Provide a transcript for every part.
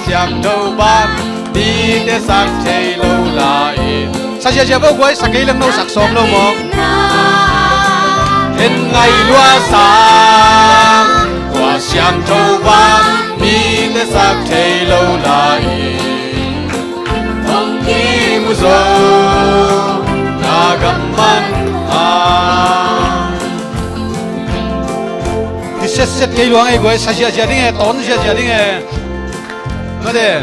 相周班，你的上车路来。sa siya siya baway sa kailang no saksom no mo. En ngày loa sáng, qua xiang châu ban, mi de sắc thế lâu lại. Ông kim mùa na gam man à. Thì xét cái luang ấy gọi sa siya siya đi nghe, tốn siya siya đi nghe. Mà đây,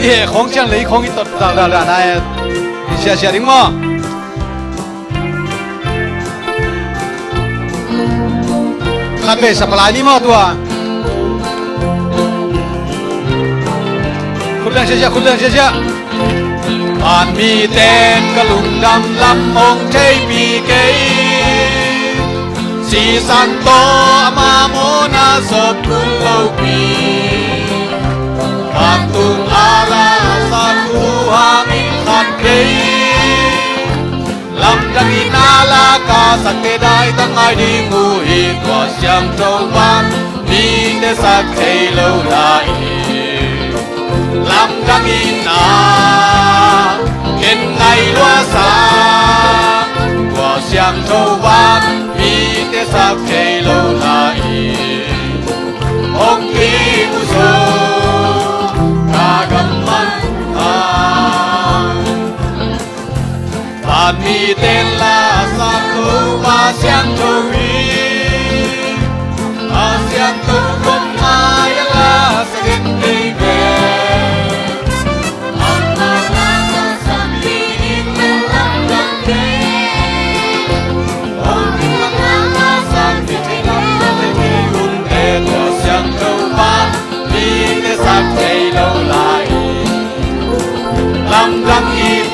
cái không chẳng lấy không ít tật là này, siya siya đi mà. Khát về sập lại đi mà tua. Khút lên xe. An mi tên cả lùng đầm lâm ông thấy mi cây. Si san to mà mô na sập cung lâu bì. An tung ala san u ha min khát cây. Lâm đăng in ala ca sắc tê đai tăng ai đi ngu hi qua xiang châu ban mi để sắc thấy lâu lại. Lâm đăng in a khen ngày loa sáng qua xiang châu ban mi để sắc thấy lâu lại. Ông kim u sô ca gam man An mi tên là sa khâu ba xiang châu vi, a xiang châu không ai là sẽ đến đây về. An ma la sa sa mi in tên lâm đăng thế, ôn kinh lâm la sa mi thấy lâm đăng thế hun đề của xiang châu ba mi để sắc thấy lâu lại. Lâm đăng in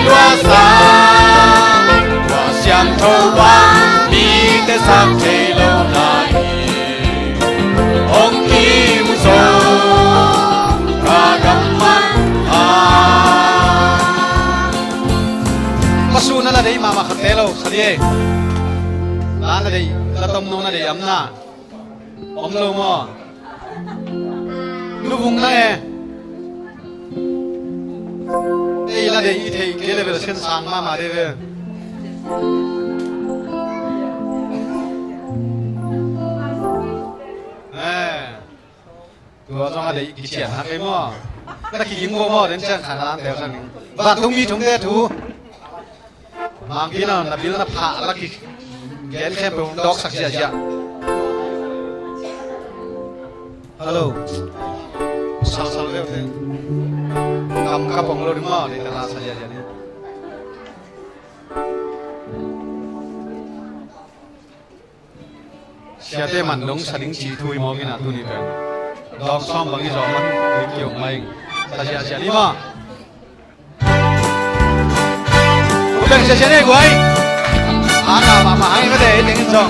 loa sáng qua xiang châu ban mi để sắc thấy lâu lại. Ông kim sô ca gam man pasu na la dei mama khate lo sadi la na dei la tom no na dei amna om lo mo lu vung na e đây là để thì cái này là sen sang mà đây vềตัวต้องอะไรกี่เฉียนฮะไอ้หม้อก็ตะกี้ยิงหม้อเดินเชิงขนาดเดียวกันบ้านทุ่งมีทุ่งเดทูบางทีน่ะนับบิลนับผ่าแล้วกี่แกนแค่เป็นดอกสักเสียเสียฮัลโหลสาวๆเร็วเลยกำกับผมรถหม้อในตลาดสักเสียเสียนี่เสียเต้มันลงสลิงจีทุยมองกินอ่ะตัวนี้เป็นดอกซ้อมบางทีซ้อมมันเกี่ยวไม่แต่เสียนี่มั้งผมเป็นเสียนี่กูไอ้หาหน้ามาให้ก็ได้เต็งซ้อม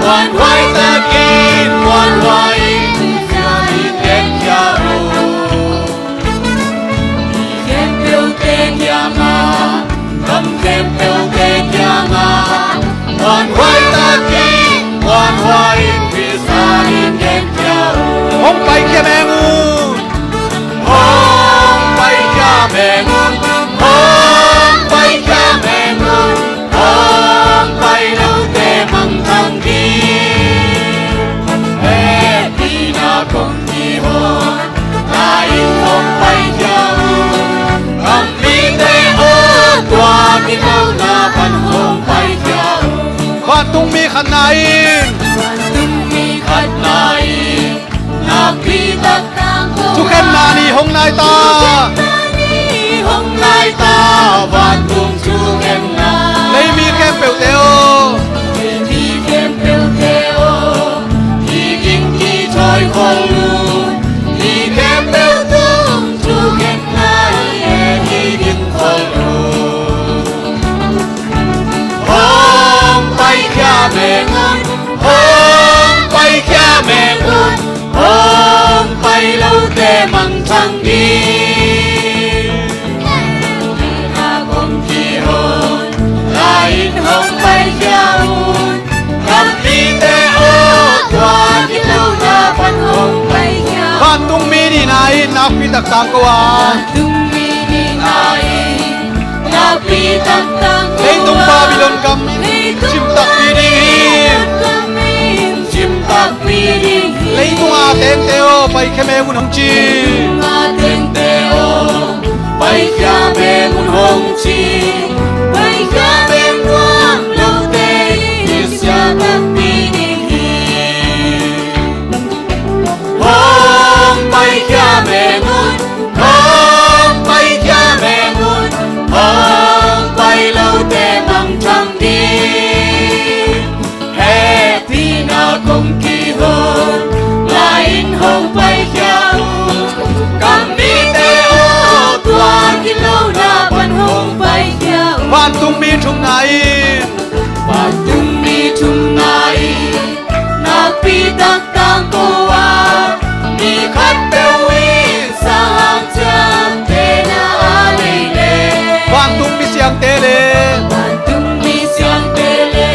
วันไว้ตะกินวันไว้จะมีเด็กยาวมีเข็มเปลวเต็มยามาทำเข็มเปลวเต็มยามาวันไว้ตะกินวันไว้พิซาดินเด็กยาวผมไปแค่แมงมุมผมไปแค่แมงมุมผมไปแค่แมงมุมผมไปดูเต็มมังทังกีcông ty hồn ta in không bay theo cầm mi tê ơ qua mi lâu na ban không bay theo quan tung mi khăn này na pi ta chu khen na ni hong nai ta van tung chu khen na lấy mi khen bèo teo thôi khôn luôn đi kém béo tướng chu kém nay đi điên khôn luôn chẳng đi là cùng kỳ hồn là in hồng bay nhau cầm đi tê ô qua cái lâu là văn hồng bay nhau van tung mi ni nai nak pi tak tang ko wa tung mi ni nai na pi tak tang ko lấy tung Babylon kam chim tak pi ni chim tak pi ni lấy tung a ten teo pai kheme un hong chi nga ten teo bay cha be mun hong chi bay cha be muang lâu te ni sia tak pi ni hong bay cha be mun hong bay cha be mun hong bay lâu te mang trăng đi happy na không kỳ hồn lain hong bay cha cầm đi te ô tua ki lâu na ban hong bay cha van tung mi thum nai và tung mi tung nai na pi tak tang ko wa mi khat pe wi sang chang te na ale le van tung mi siang te le và tung mi sang te le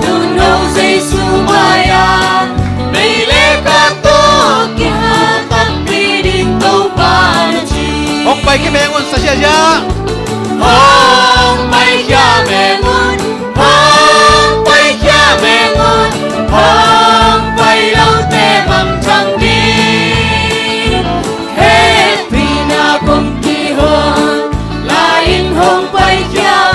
tu no sei su maya mei le ka to kya tak pi ding to pa chi hong pai kheme un sa sia ya hong bay cha mẹ ngon hong bay cha mẹ ngon hong bay lâu te mầm trăng đi happy na cùng kỳ hồn là in hong bay cha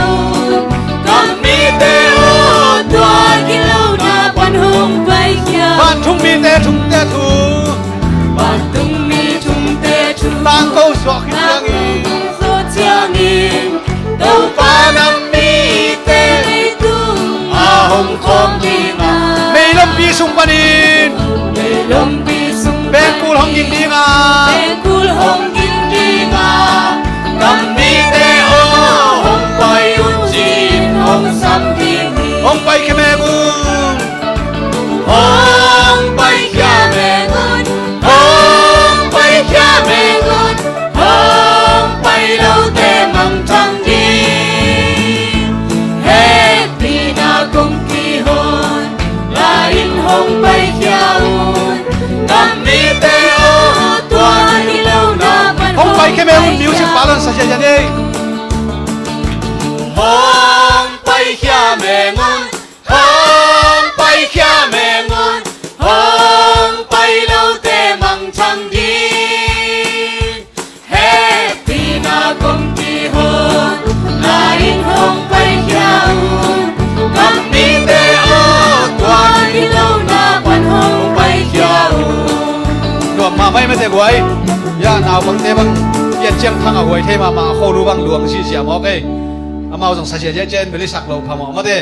cầm mi te ô tua ki lâu na quan hong bay cha van thung mi te thu và tung mi tung te tung tang ko so khi yang i so chiang in đâu pa nam mi te a hong khom đi mà mei lam pi sung panin để lom bi sung ben kul hong yin ding a để kul hong kin đi mà cầm mi te ô hong bay un chin hong sam đi hong pai kheme un hong bay cha mẹ ngon hong bay cha mẹ ngon hong bay lâu te mầm trăng đi happy na cùng kỳ hồn là in hong bay cha cầm mi te ô tua đi lâu na ban hong pai kheme un music balance sa sia ya ne hong bay cha mẹ ngon hong bay cha mẹ ngon hong bay lâu te măng trăng đi happy na cùng kỳ hồn là in hong bay cha cầm mi te ô tua đi lâu na ban hong bay cha nuam ma mai me te guai ya naw bang te bang yan chiang thang a huai the ma kho lu bang luang si sia mo ke amao jong sa sia je chen beli sak lo phamo ma te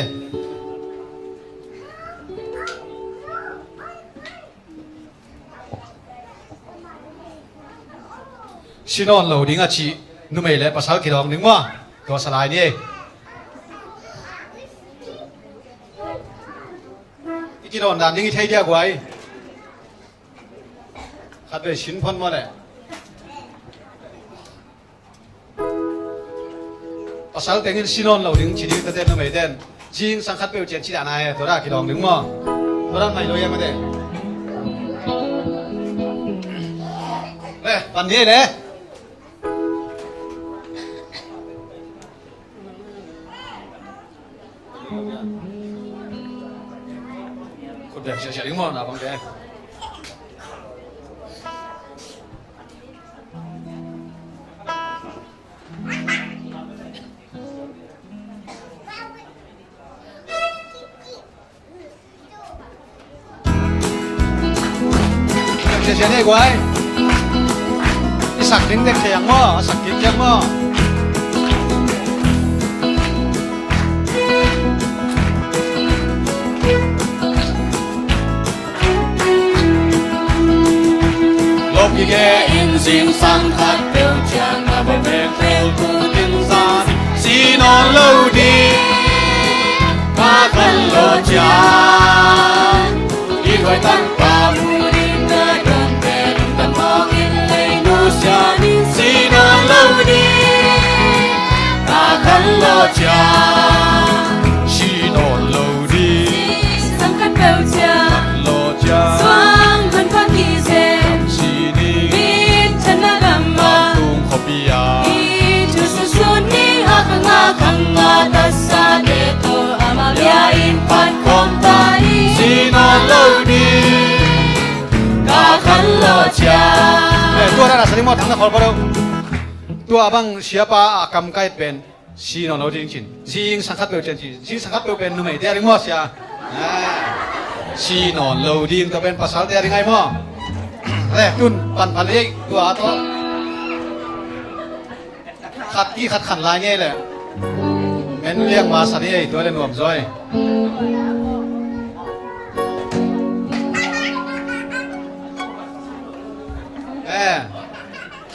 sinon lo ding a chi nu mei le pasal ki dong ding wa to salai ni ki don dan ding i thei dia guai khat ve shin phon mo le pasal tengin sinon lo ding chi ding ta ten nu mei ten jing sang khat pe chen chi da nai to ra ki dong ding mo to ra mai lo ya ma de le pan ni neคนเด็กเฉยๆมั้งนะบางแกเฉยๆนี่กว่าไอ้สักดิ้งเด็กเชียงมั้งสักดิ้งเชียงมั้ง ghé in sim sang khát tiêu chàng mà về về theo tu tiên san xin non lâu đi ca khăn lô chàng đi gọi tăng ca mu đi nơi đơn về tâm mong in lấy nu cha chi non lâu đi sang khát bèo cha lo cha xoang thân phát kỳ xem chi đi biết chân na gam ma tung khó bia i chu su su ni akanga ta sa de to ama bia in pan kom ta ni chi non lâu đi ka khan lo cha ตัวนั้นสนิมทั้งนั้นขอพระองค์ตัวบังเสียป้ากำไก่เป็นสีนอนเราจริงๆสีสังขัดเปลวจริงๆสีสังขัดเปลวเป็นนุ่มเดียริงมั้งเสียสีนอนเราดิ้งตัวเป็นภาษาเดียริงไงมั้งจุนปันเลยตัวตัวขัดกี่ขัดขันลายเนี่ยเลยเม้นเลี้ยงมาสันนี่ตัวเล่นหนุ่มซอย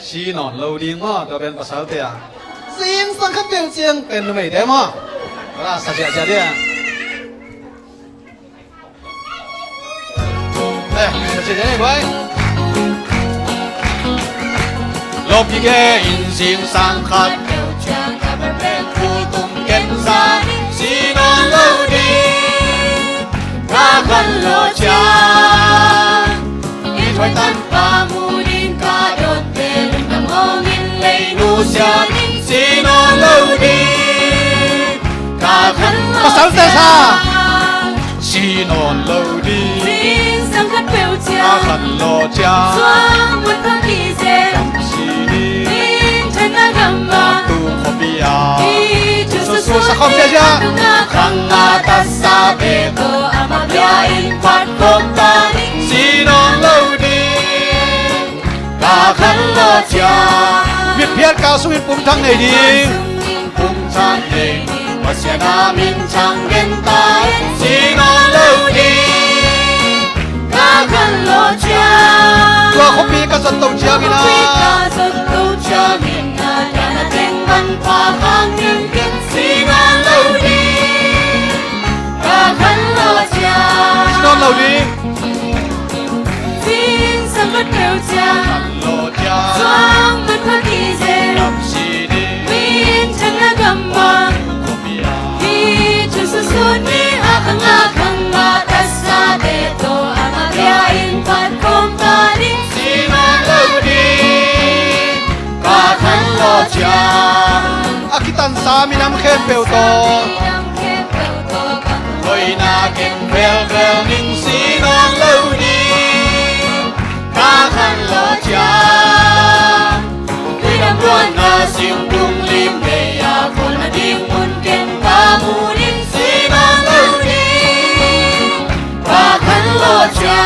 ชีนอนเราดีมั้งตัวเป็นภาษาเตียเสียงสังขัดเป็นเสียงเป็นไม่ได้มั้งเราสัจจะจะเดียสัจจะจะได้ไว้ลบยี่แกอินสิงสังขัดเดียวเชียงกับเป็นผู้ตุ้มเก็บสาชีนอนเล่าดีข้าคันโลจาอีช่วยตันปามูดินกาโดดเด่นดำมองอินเลยนูเสียชีนอนเล่าดีข้าคันโล ภาษาเตียซา ชีนอนเล่าดี sin sang khát bèo ข้า cha คันโลจา xoang thân phát kỳ xem ชีดี biết chân na gam ma ตูขบิยา i chu su su sa khom cha cha Kanga tassa beto ama bia in pan kom ta si non lâu đi cả khăn lo cha มิดเพียรกาวสุวินปุ่มทั้งในดี cùng chan đi và xe na min chang gen tai si non lâu đi cả khăn lo cha ตัวเขาปีกษัตริย์ตรงเชียงนะ quy ca giật câu cha min na ya na ten ban pa khang nin ken si non lâu đi cả khăn lo cha นอนเราดี sin sang khát bèo cha lo cha xoang thân phát kỳ xem đập si đi biết chân na gam ma ko bia i chu su su ni akanga ta sa de to ama bia in pan kom ta ni si non lâu đi cả khăn lo cha อากิตันสามีน้ำเข้มเปลวโต Ôi na kênh vèo vèo ninh xí non lâu đi Cá khăn lo cha Tuy đam luôn na siêu tung lim bề ya Con na điên muôn kênh ta mù ninh xí non lâu đi Cá khăn lo cha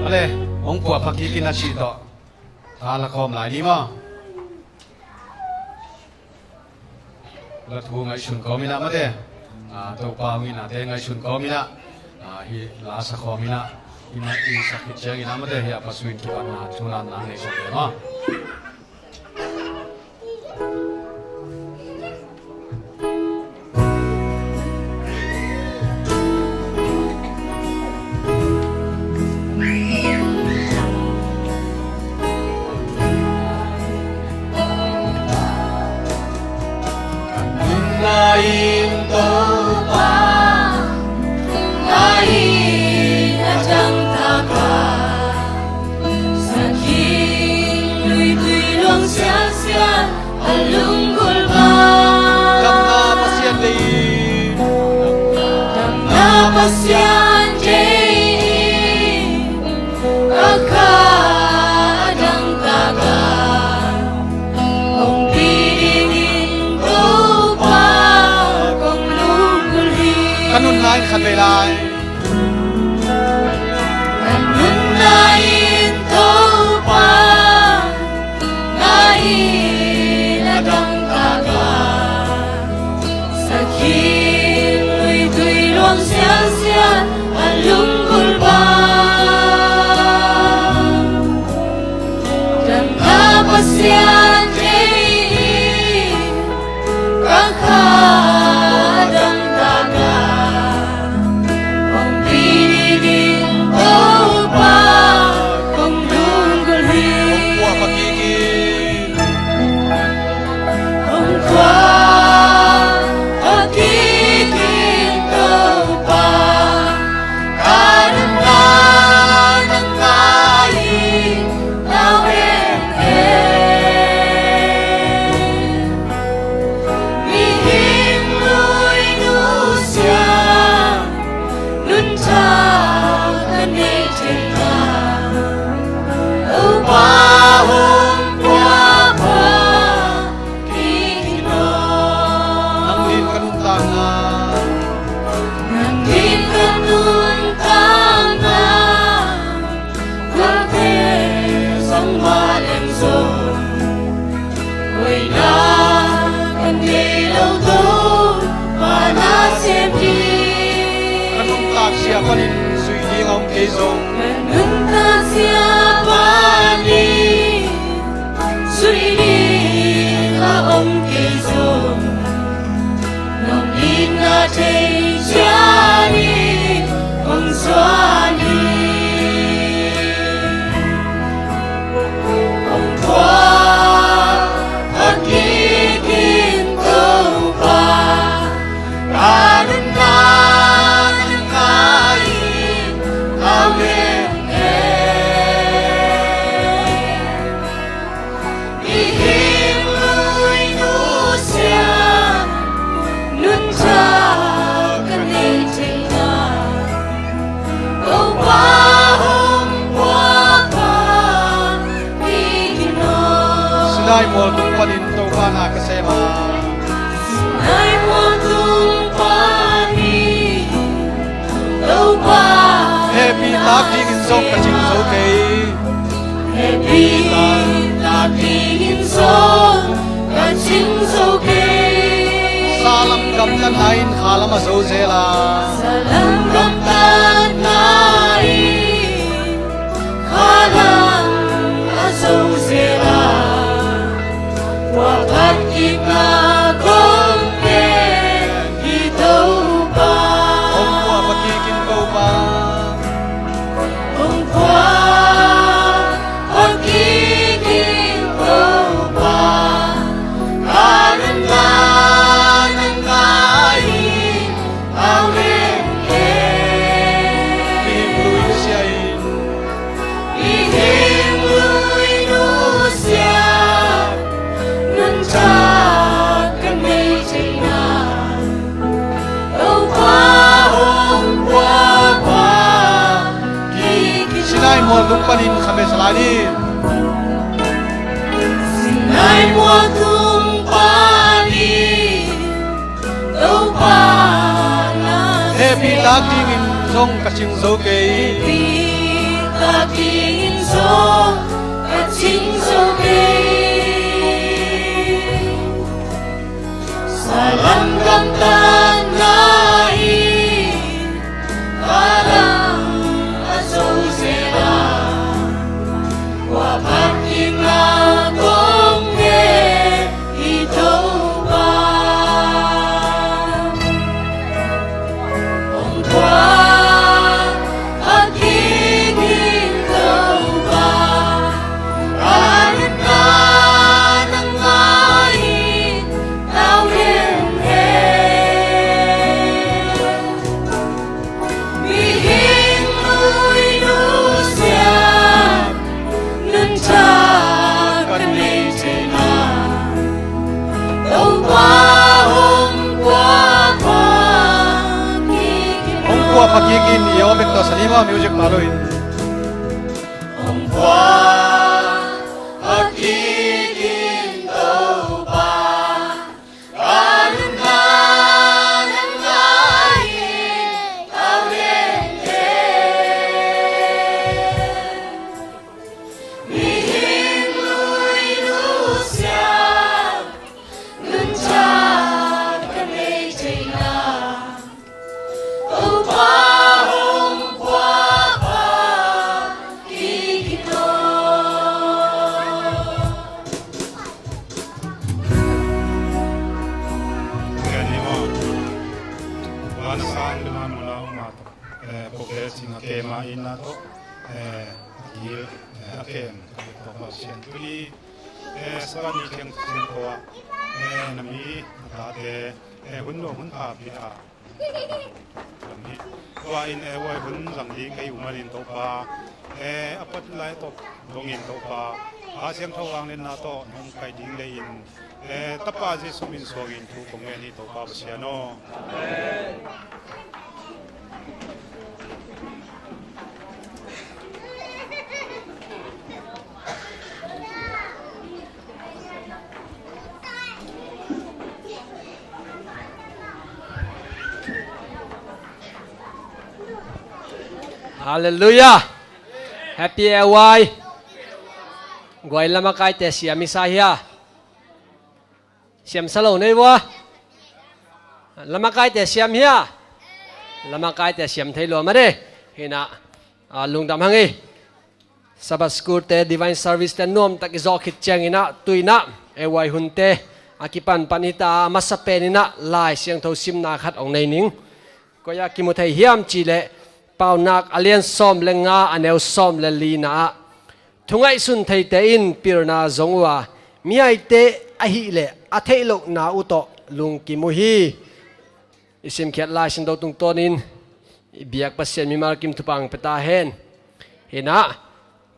อะไรองค์ปู่พักกิกินอาชีต่อทานละครหลายนี้มั้งแล้วทูไงชุนก็มีนะมาเด้ตัวปามีนะเด้ไงชุนก็มีนะฮีลาสคอมีนะฮีนะอีสักกิจเจกินะมาเด้ฮีอาปัสวินกิบันนะชุนันนะในสุดเลยมั้ง Lain topa lain na chẳng taka saking lui tui luang sia sia alung gulba Kamna pasyan di na pasyan jay cây rong Nâng ta siapa ni Suri ni là ông cây rong Nông đi na thấy cha ni Ông xóa ni Ông qua Thật kỳ kinh câu ba Ta nâng ta nâng ai Tao lên Đi hiếm lùi nụ xa Nâng cha cần đi thấy ta Đâu qua hôm qua qua Đi kinh nó Sinai mol tung panin to pa na kasema Ai muốn tung qua đi Đâu qua Happy tak ding in zong ka ching zo kay Happy ta tingin song Kan sing so kay Salam gam lan hain khalam a zo zela Salam gamtan nain Khalam asong sila Wakat kita kongke Itaw ba Om kwa pakikin ko pa Kung kwa Pagkiking ko pa Kanan ka ng kain Awin Kim luy siya in Ihim luy nusya Nang takan may chayna Đâu qua hôm qua qua Sinai mol tung panin khame salani Sinai mua tung pani Đâu qua na Happy tak ding in zong ka ching zo kay Happy ta tingin song At sing so Salam gamtan nain Kalang aso sila Wapat ina kongge ito ba Ông qua at higing ito ba Kanan ka ng ngayin Tawin Bihing mo'y nusya Nang takan may tina Đâu qua hôm qua qua Om kwa pakikin iyo bek to salima music maluin Hôm qua at higing đâu ba Kanan ka ng ngayin Tawin Bihing mo'y nusya Nang takan may tina Đâu qua hôm qua qua Kikito Gani mo, wala sang naman mula umato. Pagkat singa kema ina to, il akem to pasien tuli, sa ni keng ko nami tate hunno hun pa pita. Nami wa in wa hun lang di kay umarin to pa, apat lai to dongin to pa. Asyang thawang nin na to nung kay ding lein tapa si sumin sogin tu kongeni to pa siano. Hallelujah. Happy AY. Gọi là mà cái tệ xiêm Messiah. Xiêm salo này vô. Là mà cái tệ xiêm hia. Là mà cái tệ xiêm thấy lo mà đấy. Hina ลุงดำฮังเอสับสกูเต divine service เตนอมตักอิจอคิดเจงอินะตุยนะเอวัยหุนเตอากิปันปณิตามาสเปนินะลายเสียงเทาซิมนาขัดองในนิงก็อยากกิมุทัยเฮียมจีเลเป่านักอเลียนซอมเลงาอันเอลซอมเลลีนาทุงไอสุนไทยเตอินปิรนาจงว่ามีไอเตอหิเลอาเทโลนาอุโตลุงกิมุฮีอิสิมเขียนลายสินโดตุงตอนินเบียกปัสเซียนมีมาร์กิมทุปังเปตาเฮนเห็นนะ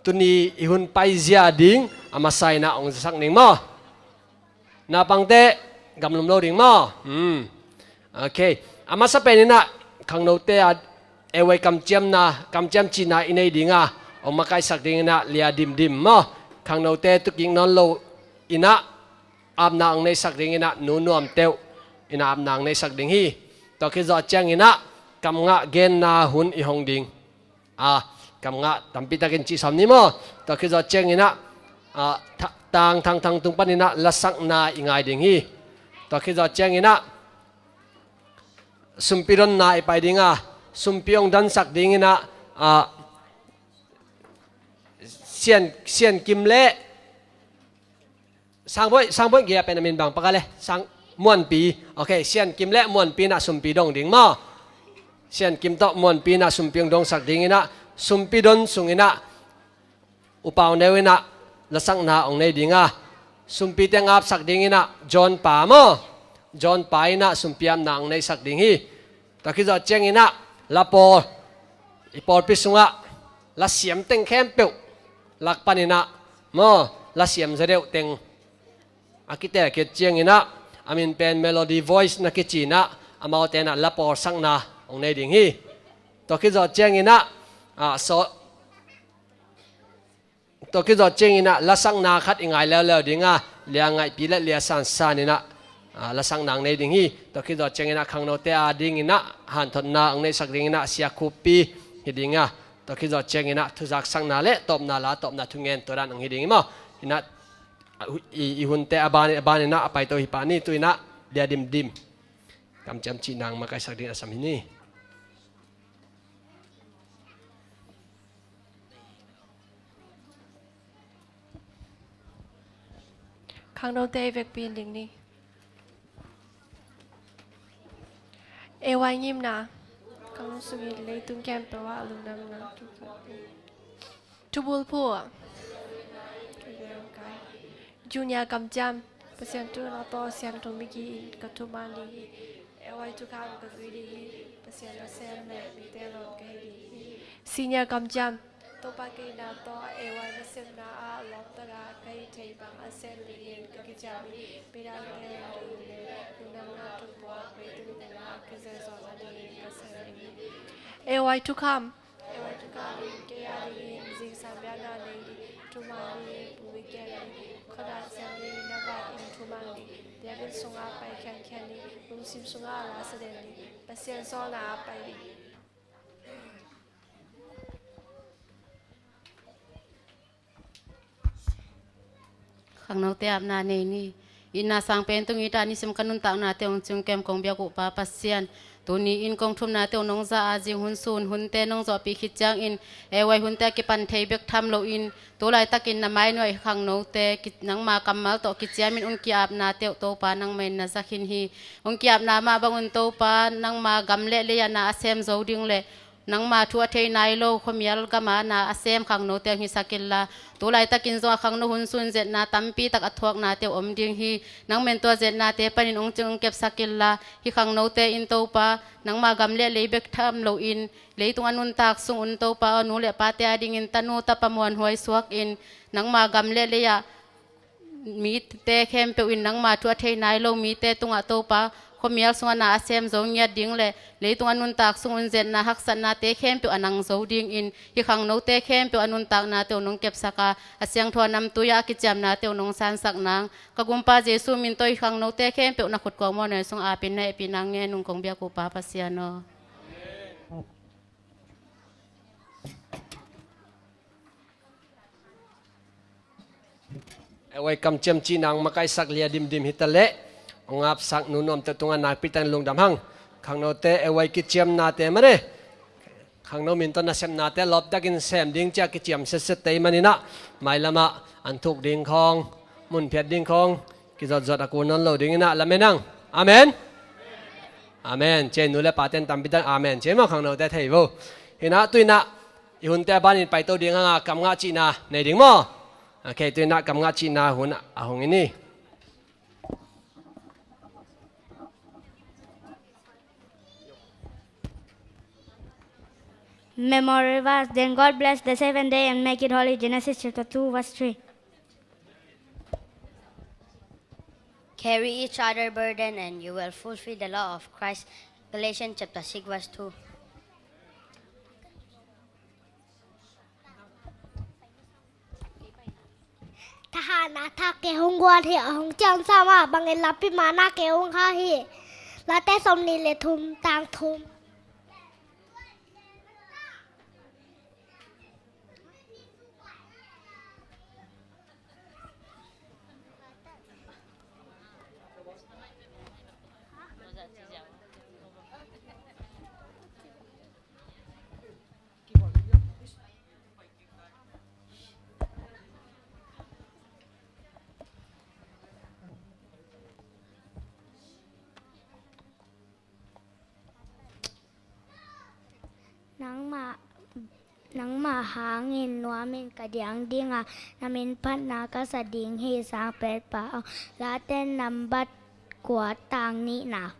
ตุนีอิหุนไปเสียดิ้งอามาไซนะองสักหนึ่งมั้นาปังเตะกำลังโลดิ้งมั้โอเคอามาสเปนินะขังโนเตะเอวัยกำเจียมจีน่าอินเอดิ้งอ่ะออกมาไกลสักดิ้งนะเลียดิมมั้ขังโนเตะตุกิงนอนโลอินะอาบนางในสักดิ้งนะนูนวมเตวอินะอาบนางในสักดิ้งฮีต่อคิดจะเจียงอินะกำงะเกนนาหุนอีหงดิงกำงะตัมปิตากินจีสามนี้มั้งต่อคือจะเจงอินะทางตุงปันอินะละสักนาอีไงดิงฮีต่อคือจะเจงอินะสุมพิรนนาอีไปดิงสุมพิองดันสักดิงอินะเสียนกิมเล่สร้างบ่อยเกียเป็นมินบางปะกันเลยสร้างม้วนปีโอเคเสียนกิมเล่ม้วนปีนะสุมปีดงดิงมั้งเสียนกิมโตม้วนปีนะสุมพิองดงสักดิงอินะสุมพิดนสุงอินะอุปาวเนวินะละสังนาองในดิงสุมพิเตงับสักดิงอินะจอนป่ามอจอนป่าอินะสุมพิยามนางในสักดิงฮีตะคิดจะเจงอินะละปออีปอพิสุงละเสียมเต็งเข้มเปียวลักปันอินะมอละเสียมเสด็จเต็งอากิเตะคิดเจงอินะอามินเป็นเมโลดี้วอยซ์นักจีนะอามาเตนะละปอสังนาองในดิงฮีตะคิดจะเจงอินะตัวคิดว่าเจงอินะละสังนาขัดยังไงแล้วดิ้งเลี้ยงไงปีละเลี้ยสันนี่นะละสังนางในดิ้งฮีตัวคิดว่าเจงอินะขังโนเตอาดิ้งอินะหันทนนาองในสักดิ้งอินะเสียคูปีฮิดิ้งตัวคิดว่าเจงอินะทุจักสังนาเละตบนาลาตบนาทุงเงินตัวนั้นองฮิดิ้งมั้งอินะอีหุ่นเตอบานอินะไปตัวฮิปานี่ตัวอินะเดียดิมกำจำจีนางมาไกสักดิ้งอาสามินีขังโนเตเวกปีนดิ่งนี้เอวายยิ้มนะขังโนสุกิเลยตุ้งแกมแปลว่าลุงดำนะทุบุลพัวจูเนียกำจำเปอร์เซ็นต์ตัวนาโตเซียนทมิกีกัตุมานีเอวายทุกคำกับวิดีเปอร์เซ็นต์เซนเมมิเตลอนกันดีซีเนียกำจำตัวปากีนาโตเอวายมิเซมนาอาลอตระไกเทบังอาเซนลีเอนกกิจามีเปดาเลนดูเลลุนานาตุบัวเปตุเนนากิเซซอลาดีกัสเซลีเอวายทุกคำเกียร์ดีซิงสัมยานาลีทุมาลีปุวิเกลีขดาเซลีนาบาอินทุมาลีเดียเป็นสุงอาไปแข่งลีลุงซิมสุงอาลาเสดลีเปเซียนโซนาไปขังนกเตียบนาเนนี่อินนาสังเป็นตุงอิตานิสมกันุนตักนาเตียงจุงเกมกงเบียกุปาปัสเซียนตัวนี้อินกงทุมนาเตียงนงซาอาจิงหุนซูนหุนเตนงจอปีขิดจังอินเอวัยหุนเตกิปันเทเบกทำโลอินตัวไรตะกินนาไม้หน่วยขังนกเตกินังมากำมัลโตกิจยามินอุนกีอาบนาเตียวโตปานังเมนนาสักหินฮีอุนกีอาบนามาบังอุนโตปานังมากำเละเลียนาอาเซมโจดิงเละนังมาทัวเทนายโลขมียลกามานาอาเซมขังโนเตียงฮิสักิลลาตัวไรตะกินโซขังโนหุนซุนเจนาตัมปีตักอัทวกนาเตียวอมดิงฮีนังเมนตัวเจนาเตปันินองจึงเก็บสักิลลาฮิขังโนเตอินโตปานังมากำเละเลยเบกทำโลอินเลยตุงอนุนตักสุงอุนโตปาอนุเลปาเตียดิงินตนูตะปมวนหวยสวกอินนังมากำเละเลยะมีเตเข้มเปวินนังมาทัวเทนายโลมีเตตุงอัโตปาขมียลสวนาอาเซมโจเงียดิ้งเลยตุงอนุนตักสุงอุนเจนนาฮักสันนาเตเข้มเปวอนังโจดิ้งอินฮิขังโนเตเข้มเปวอนุนตักนาเตียวนงเก็บสักอาเซียงทวนำตุยากิจามนาเตียวนงสันสักนางกกุมปาเจสุมินโตฮิขังโนเตเข้มเปวนักขุดกองมอเนยสงอาเป็นในปีนางเงนุงกงเบียกุปาปัสยาโนเอวัยกำเจมจีนางมาไกสักเลียดิมฮิตเละองอาบสักนุนอมตะตุงนาปิตันลงดำหังขังโนเตเอวัยกิจเจียมนาเตมะเร ขังโนมินต้นนัเซมนาเตลบดักินเซมดิ้งจากกิจยมเสร็จเตยมันนี่นะไม่ละมาอันทุกดิ้งคองมุนเพียดดิ้งคองกิจจดอากูนันโลดิ้งนะละไม่นั่งอาเมนอาเมนเจนุเลปาเตนตัมปิดันอาเมนเจมาขังโนแต่เทวเห็นนะตุยนะอีหุ่นแต่บ้านนี้ไปตัวดิ้งงากำงาจีนาในดิ้งมั้งโอเคตุยนะกำงาจีนาหุ่นอาหงนี่ Memory verse. Then God blessed the seventh day and make it holy. Genesis chapter 2 verse 3. Carry each other burden and you will fulfill the law of Christ. Galatians chapter 6 verse 2. ทหารนะถ้าเกหงกัวที่หงเจ้าสามารถบังเอิญรับพิมานาเกหงข้าฮีและแต่สมนีเลทุมต่างทุม nắng mà há nghìn nóa mình cả điang điang à nằm mình phát na cả sa điang hi sang pet pa lá tên nằm bắt của tàng nị nào.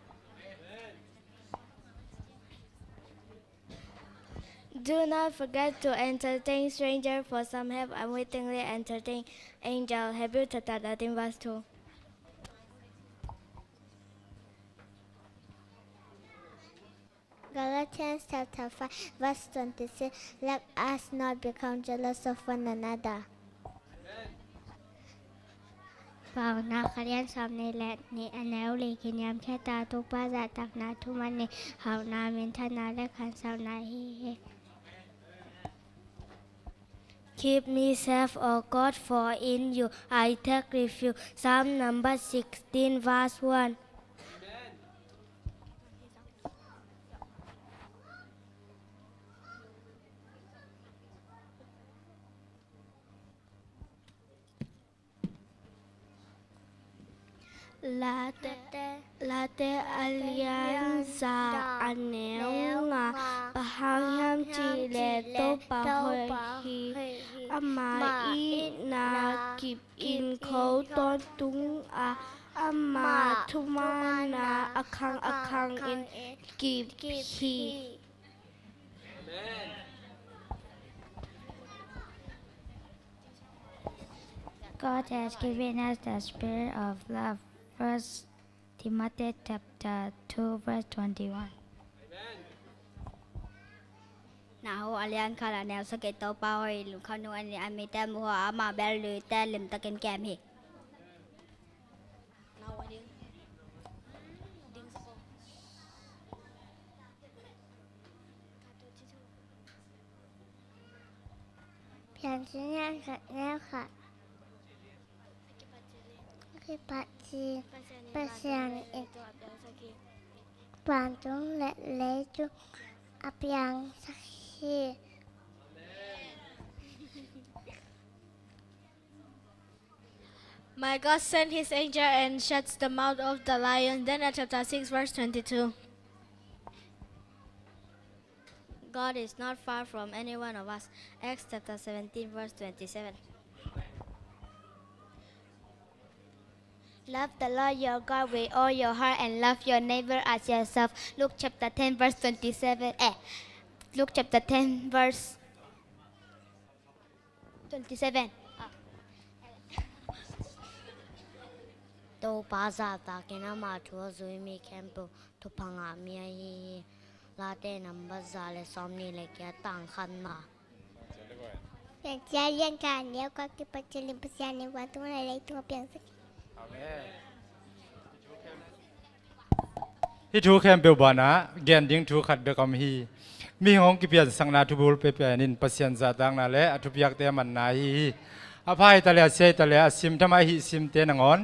Do not forget to entertain strangers, for some have unwittingly entertained angel. Hebrews chapter 13 verse 2. Galatians chapter 5 verse 26. Let us not become jealous of one another. เปล่านาคเรียนสอบในแหละในอันแล้วเลยกินยามแค่ตาทุกบ้าจะตักนาทุกมันในหาวนาเมนทนาและขันสาวนาฮี Keep me safe, O God, for in you I take refuge. Psalm number 16 verse 1. Late alianza aneo nga pahangham chi le to pa hoi hi ama I na kip in khâu ton tung a ama thuma na akhang in kip hi. God has given us the spirit of love. First Timothy chapter 2 verse 21. Nào alian khala neo sa ke to pa hoi lu khanu ani ami ta mu ha ma bel lu ta lim ta ken kem hi. Pian sinyan khat neo khat. Bác sĩ bản chúng lệ lấy chung áp yang sắc khi My God sent his angel and shuts the mouth of the lion. Then at chapter 6 verse 22. God is not far from any one of us. Acts chapter 17 verse 27. Love the Lord your God with all your heart and love your neighbor as yourself. Luke chapter 10 verse 27. Luke chapter 10 verse 27. To pa za ta ke na ma thu zui mi camp to phanga mi hi la te number za le som ni le kya tang khan ma. Yang chia yang kan nếu có cái bát chân linh bát sen nên quan chúng này lấy thua biển sắc. ฮิทูแคมเปลบานะแกนดิ้งทูขัดเบกอมฮีมีห้องกิเปียนสังนาทุบุลเปเปนินปัสยันซาตังนาและอทุพยักเตมันนาฮีอภัยตะเลเซตะเลซิมทำไมฮิซิมเตนังอน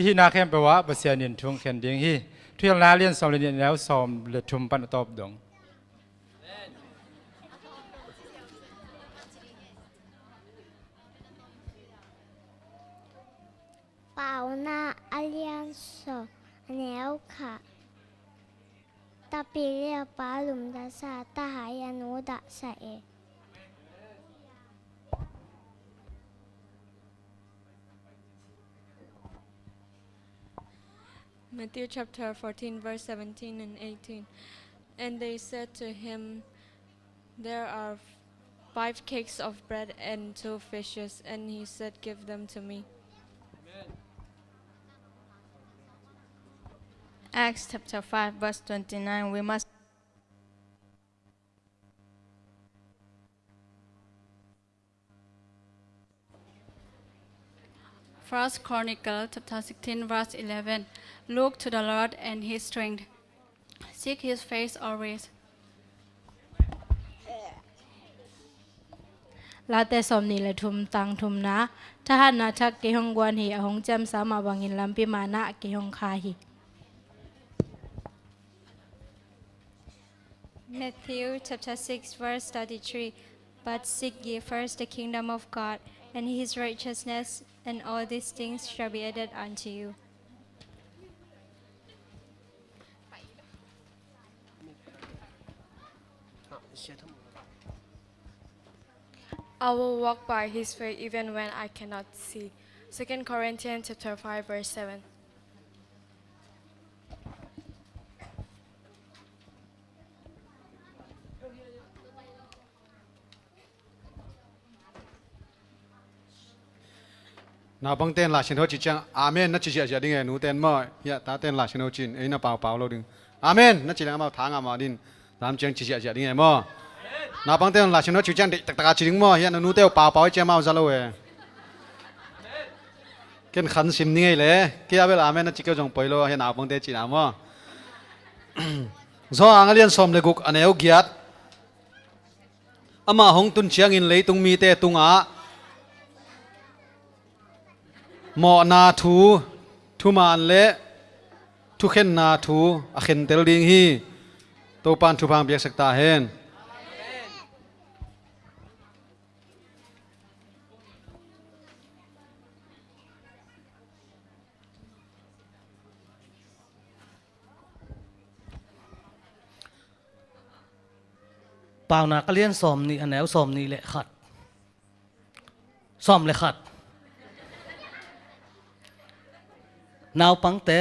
ฮินาแคมเปวะปัสยันินทุงแคนดิ้งฮีทุยลนาเลียนสอมเลียนแล้วสอมเลทุมปันตอบดง เปล่านาอาเลียนโซแนวค่ะตาปีเรียปาหลุมดาซาตาหายานุดะใส่ Matthew chapter 14, verse 17 and 18. And they said to him, There are 5 cakes of bread and 2 fishes. And he said, Give them to me. Acts chapter 5, verse 29. We must First Chronicle chapter 16, verse 11. Look to the Lord and his strength. Seek his face always. ลาแต่สมนีและทุมตังทุมนะถ้าหันนาชักเกหงกวนหีอหงแจมสามาวังอินลำปิมานะเกหงคาหี Matthew chapter 6 verse 33. But seek ye first the kingdom of God and his righteousness, and all these things shall be added unto you. I will walk by his faith even when I cannot see. 2 Corinthians chapter 5 verse 7. นาบังเต้นลาชินโฮจิจังอาเมนนัดจิเจียดิ้งไงหนูเต้นมั่วตาเต้นลาชินโฮจินไอ้น่าเปล่าเราดึงอาเมนนัดจิงมาทางอามาดินตามเจียงจิเจียดิ้งไงมั่วนาบังเต้นลาชินโฮจิจังตักตะกาจิงมั่วหนูเต้เปล่าไอ้เจ้ามาซาโลเอเกินขันซิมนี่ไงเลยเกี่ยวกับอาเมนนัดจิเกี่ยวจงไปโลนาบังเต้จินามั่วซออังเลียนสมเลกุกอันเอวเกียรอามาหงตุนเชียงอินเลยตุงมีเตตุงอาหมอนาทูทุมานเละทุเข็นนาทูอเข็นเตลดิงฮีโตปานทุพังเบียกสักตาเฮนเปล่านะก็เลี้ยนสมนี่อันแนวสมนี่แหละขัดสมเลยขัดนาวปังเตะ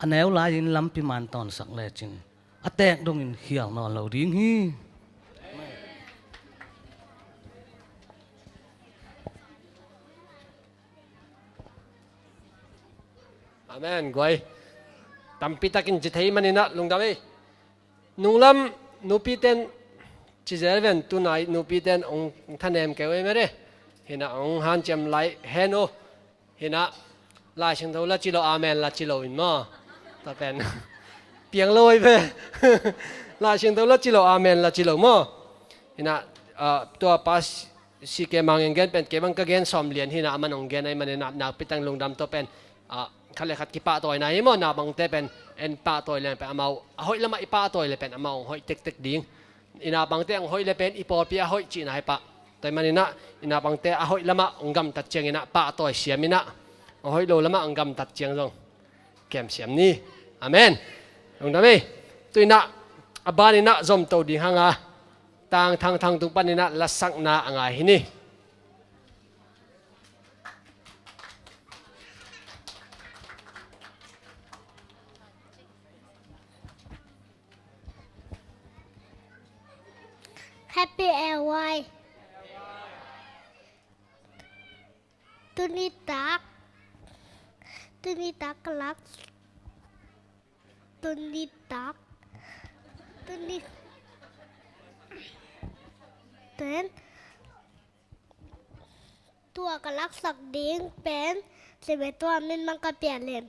อันแนวลายินลำพิมานตอนสักแลจินอแตกดงอินเขียวนอนเหล่าดิ้งฮีอาเมนกวยตั้มปิตากินจิตให้มันนี่นะลุงดาวินุ่งลำนูปีเตนจิเจเวนตุนายนูปีเตนองท่านเอ็มเกวยไม่ได้เห็นนะองฮันเจมไลเฮโนเห็นนะลายชิงเท่าละจิโลอาเมนละจิโลอินมาตาเป็นเปียงลอยไปลายชิงเท่าละจิโลอาเมนละจิโลมาเห็นนะตัวปัสสิเกมังยังเกนเป็นเกมังก็เกนสอมเลียนเห็นนะมันองเกนไอ้มันเนี่ยนักปิตังลงดำตัวเป็นเขาเลยขัดกิปะตัวไหนมั้งนาบังเตเป็นเอ็นปะตัวเลยเป็นอามาหอยละมาอีปะตัวเลยเป็นอามาหอยเต็กดิ้งอินาบังเตงหอยเลยเป็นอีปอปีหอยจีน่าให้ปะแต่มันนี่นะอินาบังเตหอยละมาองกำตัดเจียงอินะปะตัวเสียมินะหอยโลละมาองกำตัดเจียงลงแกมเสียมนี่อาเมนลงได้ไหมตัวอินะอบานินะจอมตัวดิ้งหางาต่างทางตุงปันอินะละสักนาอ่างไงนี่Happy LY ตุนิตักลักตุนิตักเป็นตัวกลักสักดิ้งเป็น11ตัวมันก็เปลี่ยนเลน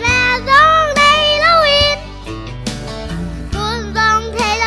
แม่ร้องในละวินคุณร้องเทล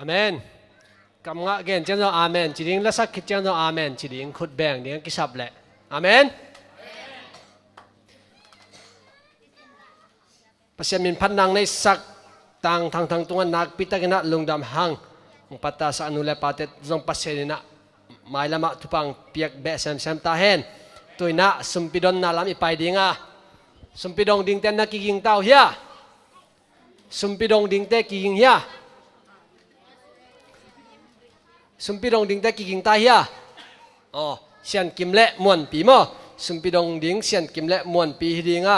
เมนกำงะเกณฑ์เจ้าอาเมนจีดิงละสักคิดเจ้าอาเมนจีดิงขุดแบ่งเดียงกิสับแหละอาเมนประเสริฐมินพันนังในสักต่างทางตัวนักปิตากินะลุงดำหังปัตตาสานุเลปาเตจงประเสริฐนะไม่ละมาทุพังเปียกเบะเซมตาเห็นตัวน่ะสุมปิดอนน่ะลำอีไปดิงอ่ะสุมปิดองดิ่งเต้นนักกิงเต้าเฮียสุมปิดองดิ่งเต้กิงเฮียสุมปิดองดิ่งเต้กิงตาเฮียอ๋อเสียนกิมเละมวนปีมั้งสุมปิดองดิ่งเสียนกิมเละมวนปีดิ่งอ่ะ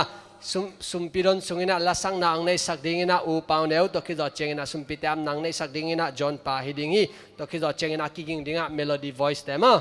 สุมปิดอนสุงอินะละสังนางในสักดิ่งอินะอูปาวเนวตัวคิดว่าเจงอินะสุมปิดแอมนางในสักดิ่งอินะจอห์นปาฮิดิ่งฮีตัวคิดว่าเจงอินะกิงดิ่งอ่ะเมโลดี้ voice เต็มอ่ะ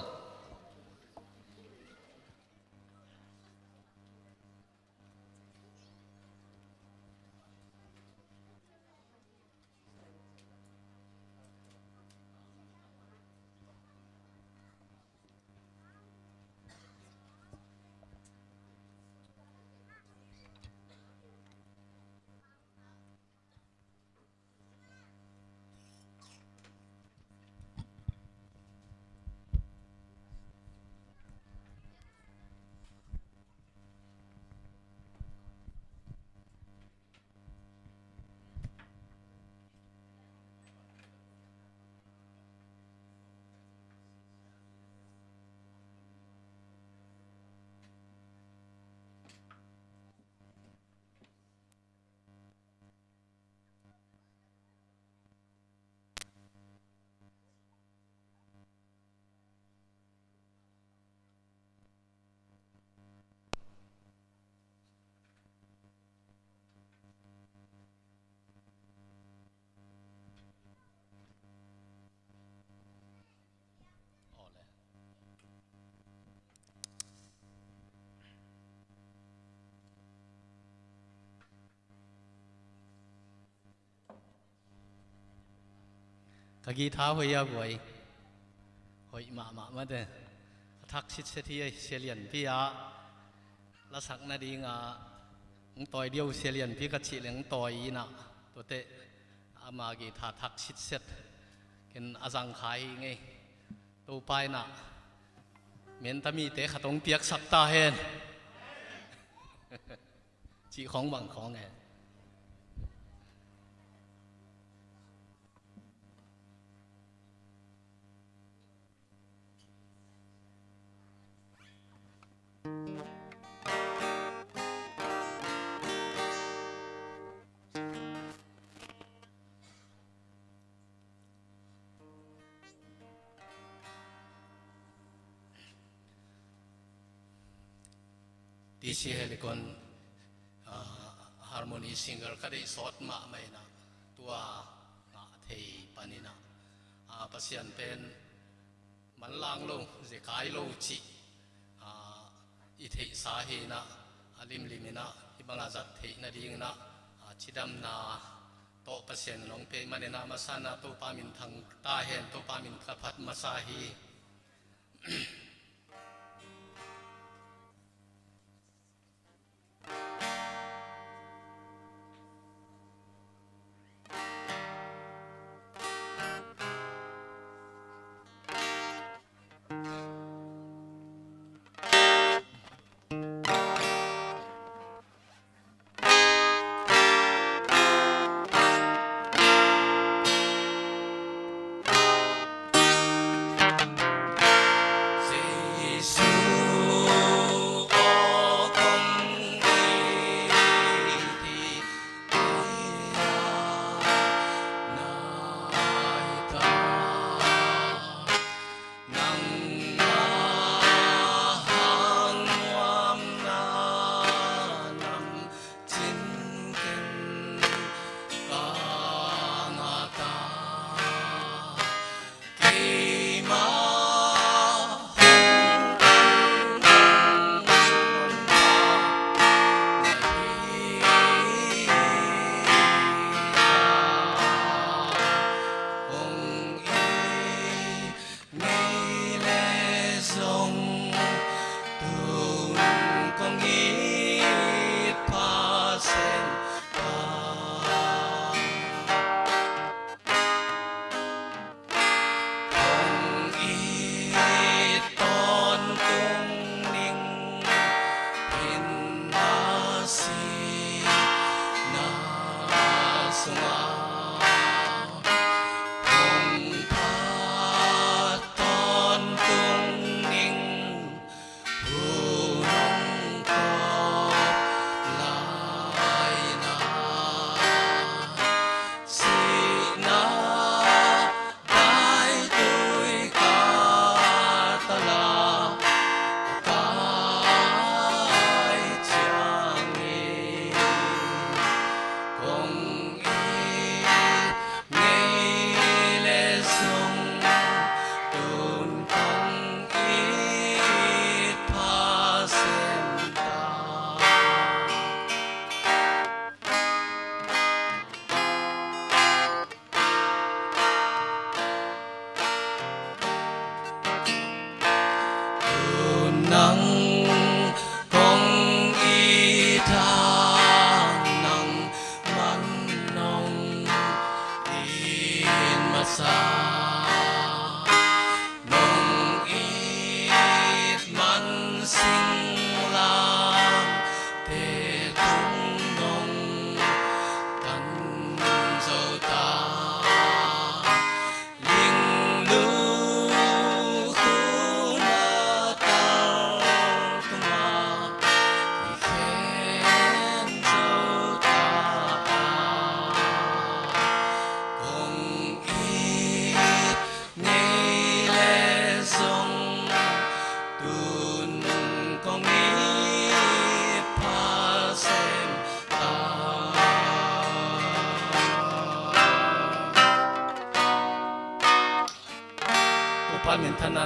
กะกีท้าหอยบวยหอยมาเด้ทักชิดเสียที่เสียเหรียญพี่อาละสักนาดีงาต่อยเดียวเสียเหรียญพี่กะชิเหลียงต่อยนะตัวเตะอามากีท้าทักชิดเสร็จกินอาจังขายไงตัวไปนะเมียนตามีเตะขตงเปียกสับตาเห็นจีของบังของไงที่เสียเลยคนฮาร์โมนีซิงเกิลก็ได้สดมาไม่นะตัวเทปานินะปัสยันเป็นมันลางลงจะขายโลจิอิเทสาเหนะลิมนะที่บางอาจัดเทนะดิ้งนะชิดำนาโตปัสยันลงเป็นมันนะมาสานะโตปามินทางตาเห็นโตปามินกระพัดมาสาฮี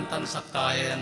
nan tan sak ta en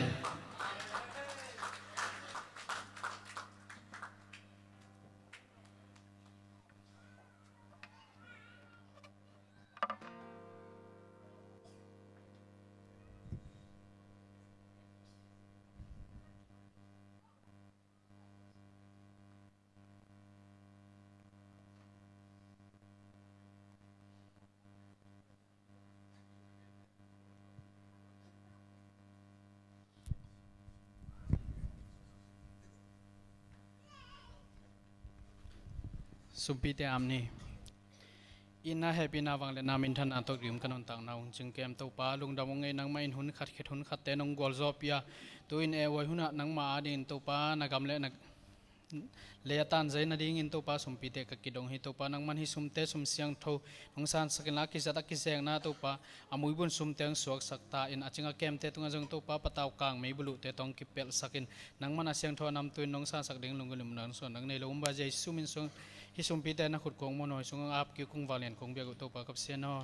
สุปีเตอามนี่อินนาเฮปินาวังเลนามินทันอันตกริมกันนต่างนาจึงเกมตัวป้าลุงดำวงเงินนังไม่หุนขัดเขตหุนขัดแต่นงกอลซอปียตัวอินเอวหุนนังมาดินตัวป้านักกำเล่นักเลียตันใจนาดิ่งอินตัวป้าสุปีเตกกิดงฮิตัวป้านังมันฮิสุมเตสุมเสียงทูนงสารสกินลักกิจตักกิเซงนาตัวป้าอามุยบุญสุมเตงสวกสักตาอินอาจิงเกมเตตุงจงตัวป้าปะตาวกลางไม่บลุเตตองกิเปลสกินนังมันเสียงทูนำตัวนงสารสักดิ่งลุงกุลมนันส่วนนังในลุมบาเจสุมินส่งฮิสุมปีเตนักขุดกงมโนส่งอาบกิวกงวาเลนกงเบียกุตัวป้ากับเสียนอ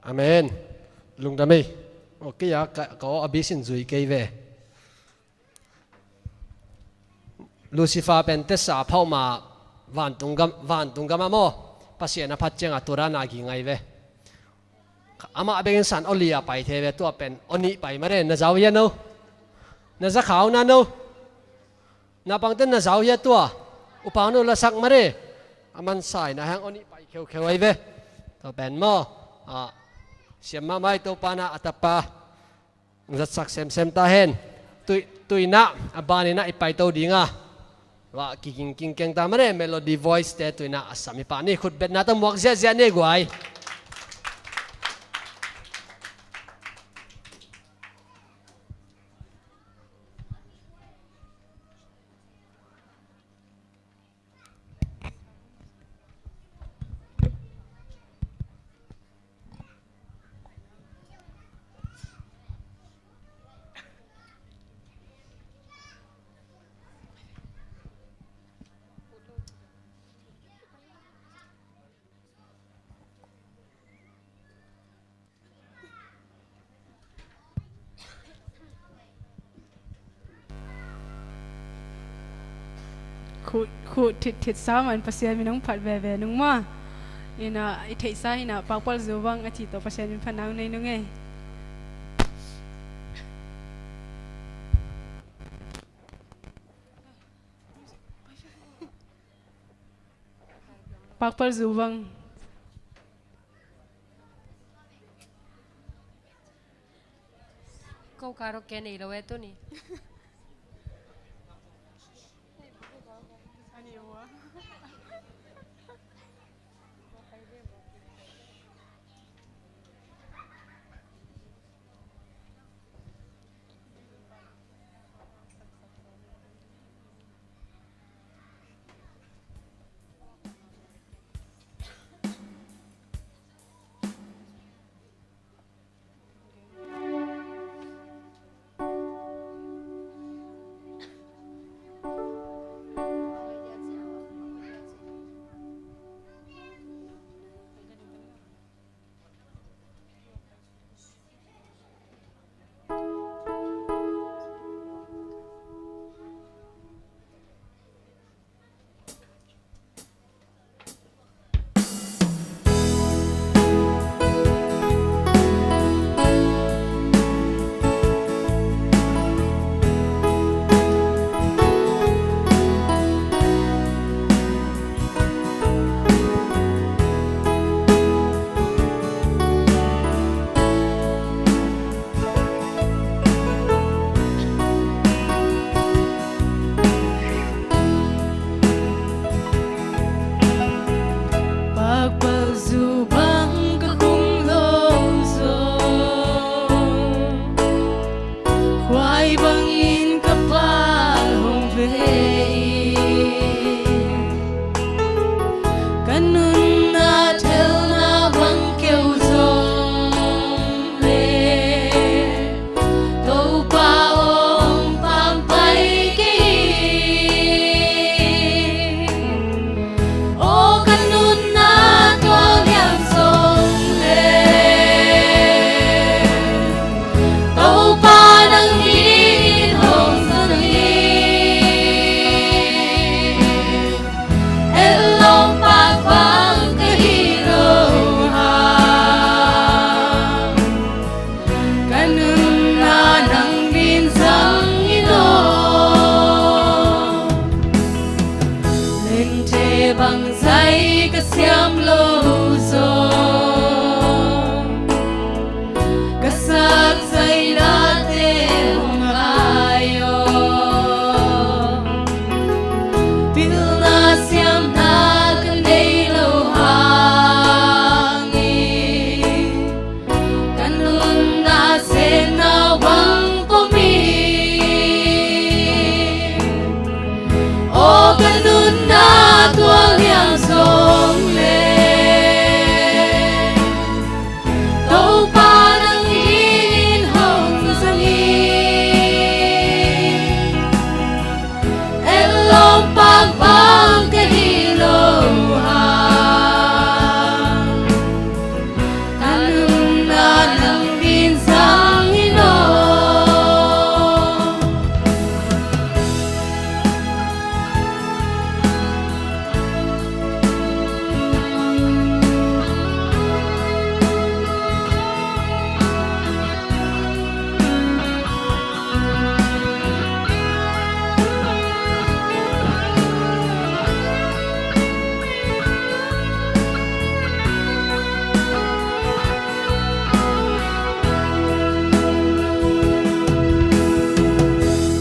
อาเมนลุงดามีโอเคอยากก็อภิสินจุยเกยเวลูซิฟาเป็นเตสาเผามาวันตุงกามโมภาษาณพัดเจงอัตุรานากิไงเวอามาเป็นสันอลียไปเทเวตัวเป็นอนิไปมาเรนน่าเจ้าเยนูน่าจะขาวน่านูน่าปังเต้นน่าเจ้าเยตัวอุปานุละสักมาเรอามันสายน่าแหงอนิไปเขียวไว้เวตัวเป็นโมเสียมาไม่ตัวปานาอัตปาจัดสักเซมตาเห็นตุยนะอบานินะไปตัวดีงาว่ากิงเก่งตามมาเรเมโลดี้ voice เตตุยนะสามีปานี่ขุดเบ็ดนาตั้งหมวกเสียเนี่ยกวยคูทิดซ้ำมันภาษามีน้องผัดเวนุ่งมาอินะอิเทซ่าอินะปากปอลจูบังอาทิตย์ตัวภาษามีพนังในนุ่งปากปอลจูบังก็การโอเคนี่เราเวตุนี่ bằng dây cái xiêm lâu rồi cái sắc dây lá tê hồng ayo pil na xiêm na cái đây lâu hangi kan nun na sen na bang pomi o kan nun na tuang yang song le tàu pa nang in hong sang in elong pag bang ke hilo ha kanun na nang bin sang ino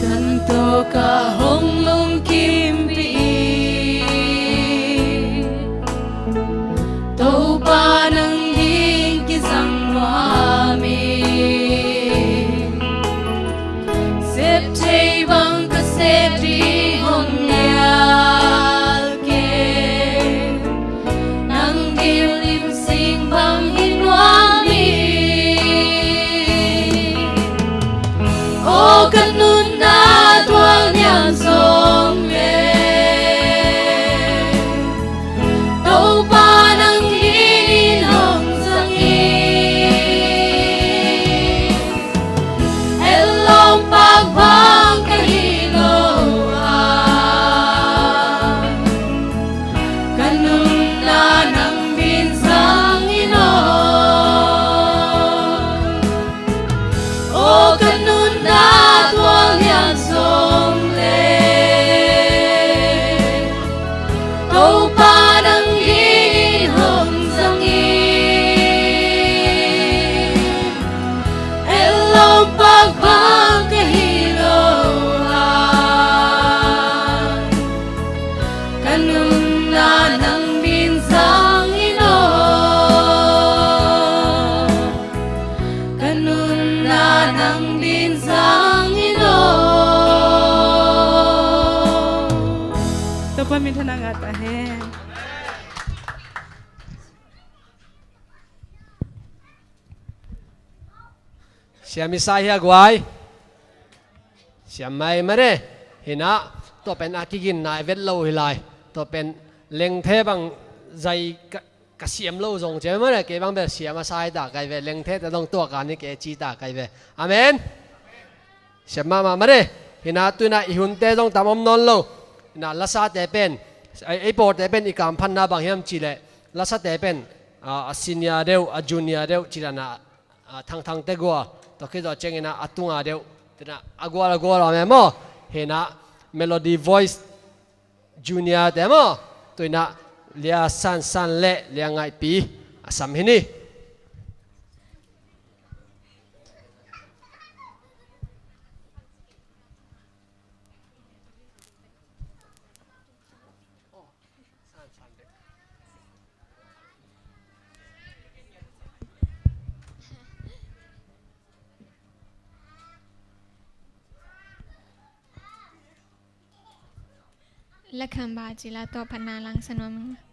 tanto ka hong lung kim pi tàu pa nang ding ki sang mi sep chei bang ka sep di hong nyal ke nang dil lim sing bang hin mi o kan nun na tuang nyang song le tàu pa nang in hong sang elong pag bang ka hilo ha kanun na nang bin sang ino o kanun na tuang yang song le tàu pa nang in hong sang elong pag bang ka hilo ha kanun na nang bin sang ino kanun na nang bin sang ino to pa min thanang ata hen siam isai ha guai siam mai mare hina to pen akigin nai vet lo hilai to pen leng the bang zai ka siam lo zong che mare ke bang be siam asai ta kai ve leng the ta dong to ka ni ke chi ta kai ve amen siam ma mare hina tuina ihun te dong tamom non lo na lasa te pen ai por te pen ikam phan na bang hiam chi le lasa te pen a senior deu a junior deu chirana thang thang te go to khi do chengina atunga deu tina agwa me mo hena melody voice junior te mo toina lia san le lia ngai pi asam hiniละคำบาจิลาตัวพนาลังสนม เ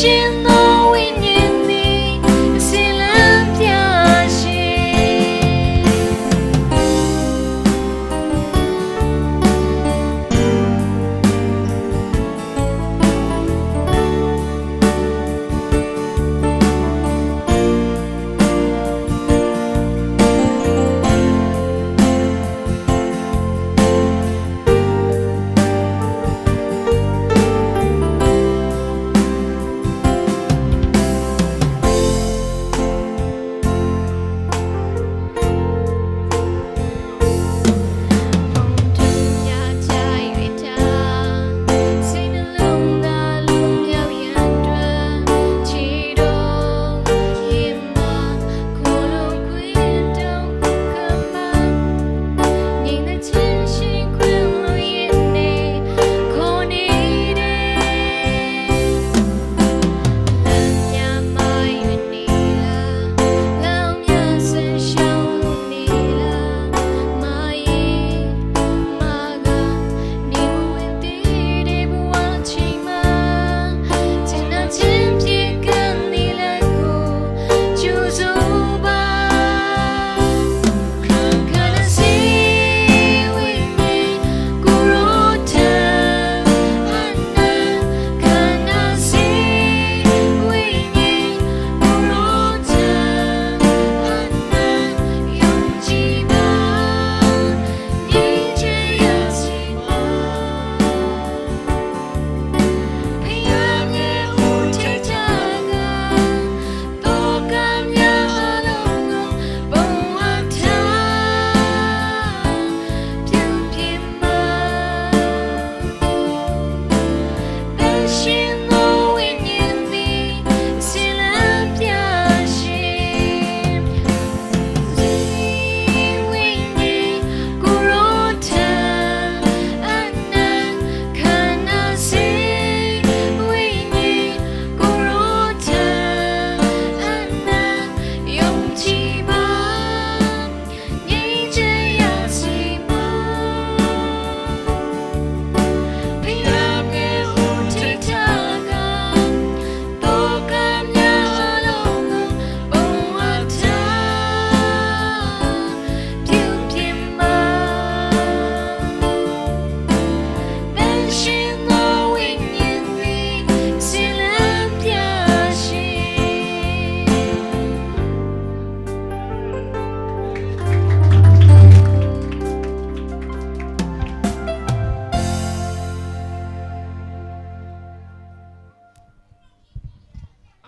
心都为念你，心冷掉心。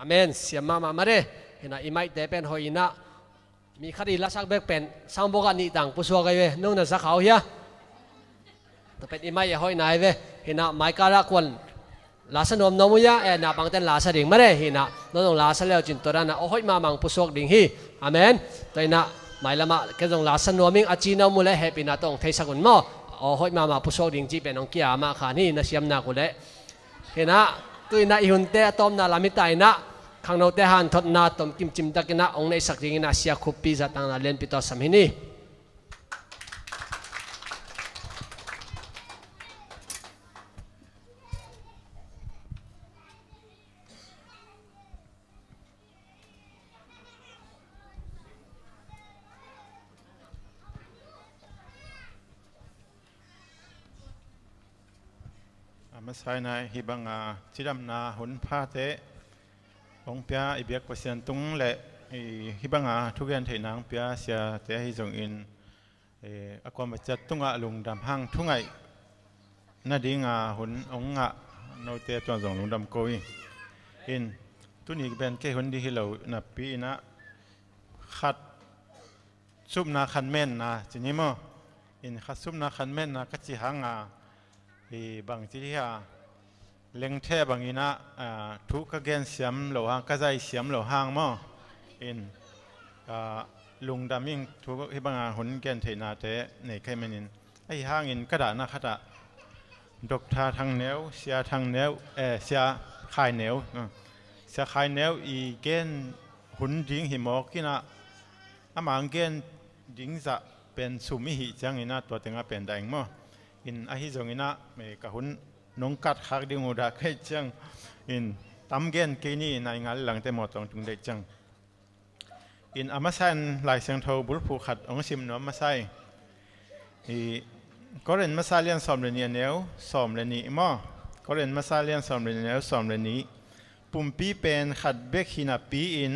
อเมนเสียมาเร่เห็นอีไม่แต่เป็นหอยนะมีคดีละสักเบกเป็นสังบกันนี่ต่างผู้ชัวกันเว้นุ่งนั่นสักเขาเฮียแต่เป็นอีไม่หอยไหนเว้เห็นไม่กล้าควรลาสนมนมุยะนับบางแต่ลาสดิ่งมาเร่เห็นน้องลาสแล้วจินตัวนั้นโอ้ยมามังผู้ชัวดิ่งฮีอเมนแต่นะไม่ละมาแค่ต้องลาสนมิงอาจีนมุเล่เฮปินาต้องเทสกุลมอโอ้ยมาผู้ชัวดิ่งจีเป็นองกี้อามาขานี่นะเสียมนากุเล่เห็นตัวน่ะอีหุ่นเตะต้มน่ะลามิตายนะข้างนอกเตะหันทดนาต้มกิมจิมตะกินะองในสักดิ่งน่ะเสียคุปปีจัดตั้งน่ะเล่นปิโตสมินีมาใช้ในฮิบังอาจิดำนาหุนผ้าเตะองเปียอิเบียกเปอร์เซ็นต์ตุงเละฮิบังอาทุกอย่างที่นางเปียเสียเตะให้จงอินอากวามจัดตุงอาลุงดำห้างทุงไงนาดีงาหุนองงะโนเตะตัวจงลุงดำโกยอินตุนี้เป็นแค่หุนดีที่เรานับปีนะขัดซุปนาคันเม่นนะจีนี้มั้งอินขัดซุปนาคันเม่นนะกัจจิหังอาบางที่เล็งเทบางอินะทุกข์เกณฑ์เสียมเหล่าหางก็ใจเสียมเหล่าหางมั้งอินลุงดามิงทุกข์ที่บางหุ่นเกณฑ์เทนาเตในใครมันอินไอ้หางอินกระดาษนะขดาดกทาทางแนวเสียทางแนวเสียขายแนวเสียขายแนวอีเกณฑ์หุ่นดิ้งหิมอกกินะอามังเกณฑ์ดิ้งจะเป็นสุมิหิจังอินะตัวเต็งเป็นแดงมั้งอินอาฮิจงอินะเมกะหุนนงกัดขักดิงูดาเคจังอิน ตำเกนกีนี่ในงานหลังแต่หมดตรงจุงเด็กจังอินอามาซันหลายเสียงโทบุรผูขัดองซิมหนอมาไซก็เรียนมาซาเลียนสอมเรนีเนียวสอมเรนีมั่วก็เรียนมาซาเลียนสอมเรนีเนียวสอมเรนีปุ่มปีเป็นขัดเบกหินาปีอิน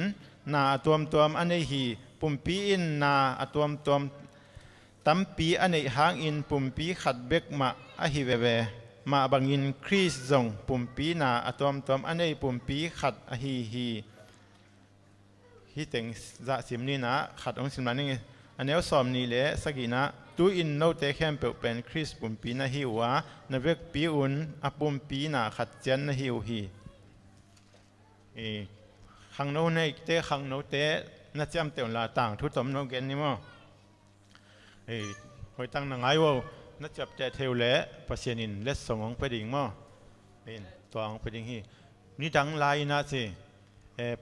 นาตัวอันนี้ฮีปุ่มปีอินนาตัวตั้มปีอันนี้หางอินปุ่มปีขัดเบกมาอหิเวเวมาบังอินคริสจงปุ่มปีนาตัวอันนี้ปุ่มปีขัดอหิฮีฮิเต็งจะสิมนี่นะขัดองสิมนั้นนี่อันนี้สอมนี่แหละสกินะตัวอินโนเตเข้มเป็นคริสปุ่มปีนะฮิวะนเวกปีอุนอปุ่มปีนาขัดเจนนะฮิวฮีขังโนในเตะขังโนเตะน่าจะมเตลลาต่างทุตมโนเกนนี่มั้งคอยตั้งนังไงวะน่าจะเจเทวเละปัสยานินเลสสองไปดิ่งมั้งเป็นตัวองไปดิ่งฮีนี่ดังไลนะสิ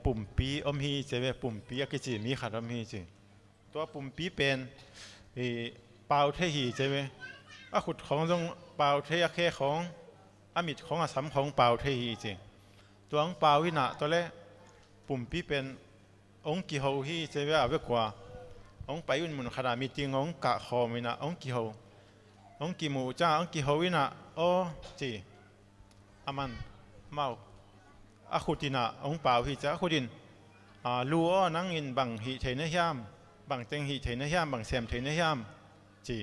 ปุ่มปีอมฮีเจเวปุ่มปีกิจิมีขัดอมฮีสิตัวปุ่มปีเป็นเปล่าเทหีเจเวอาขุดของตรงเปล่าเทยแค่ของอามิดของอาสัมของเปล่าเทหีสิตัวองเปล่าวินะตัวเล่ปุ่มปีเป็นองกิโฮฮีเจเวอาเวกว่าองไปอุ่นมุนขนาดมีติงองกะคอมินะองกิโฮองกิมูจ้าองกิโฮวินะโอจีอามันเมาอาขุดินะองเปล่าฮีจ้าขุดินลัวนั่งอินบังฮีเทนยามบังเต็งฮีเทนยามบังเซมเทนยามจี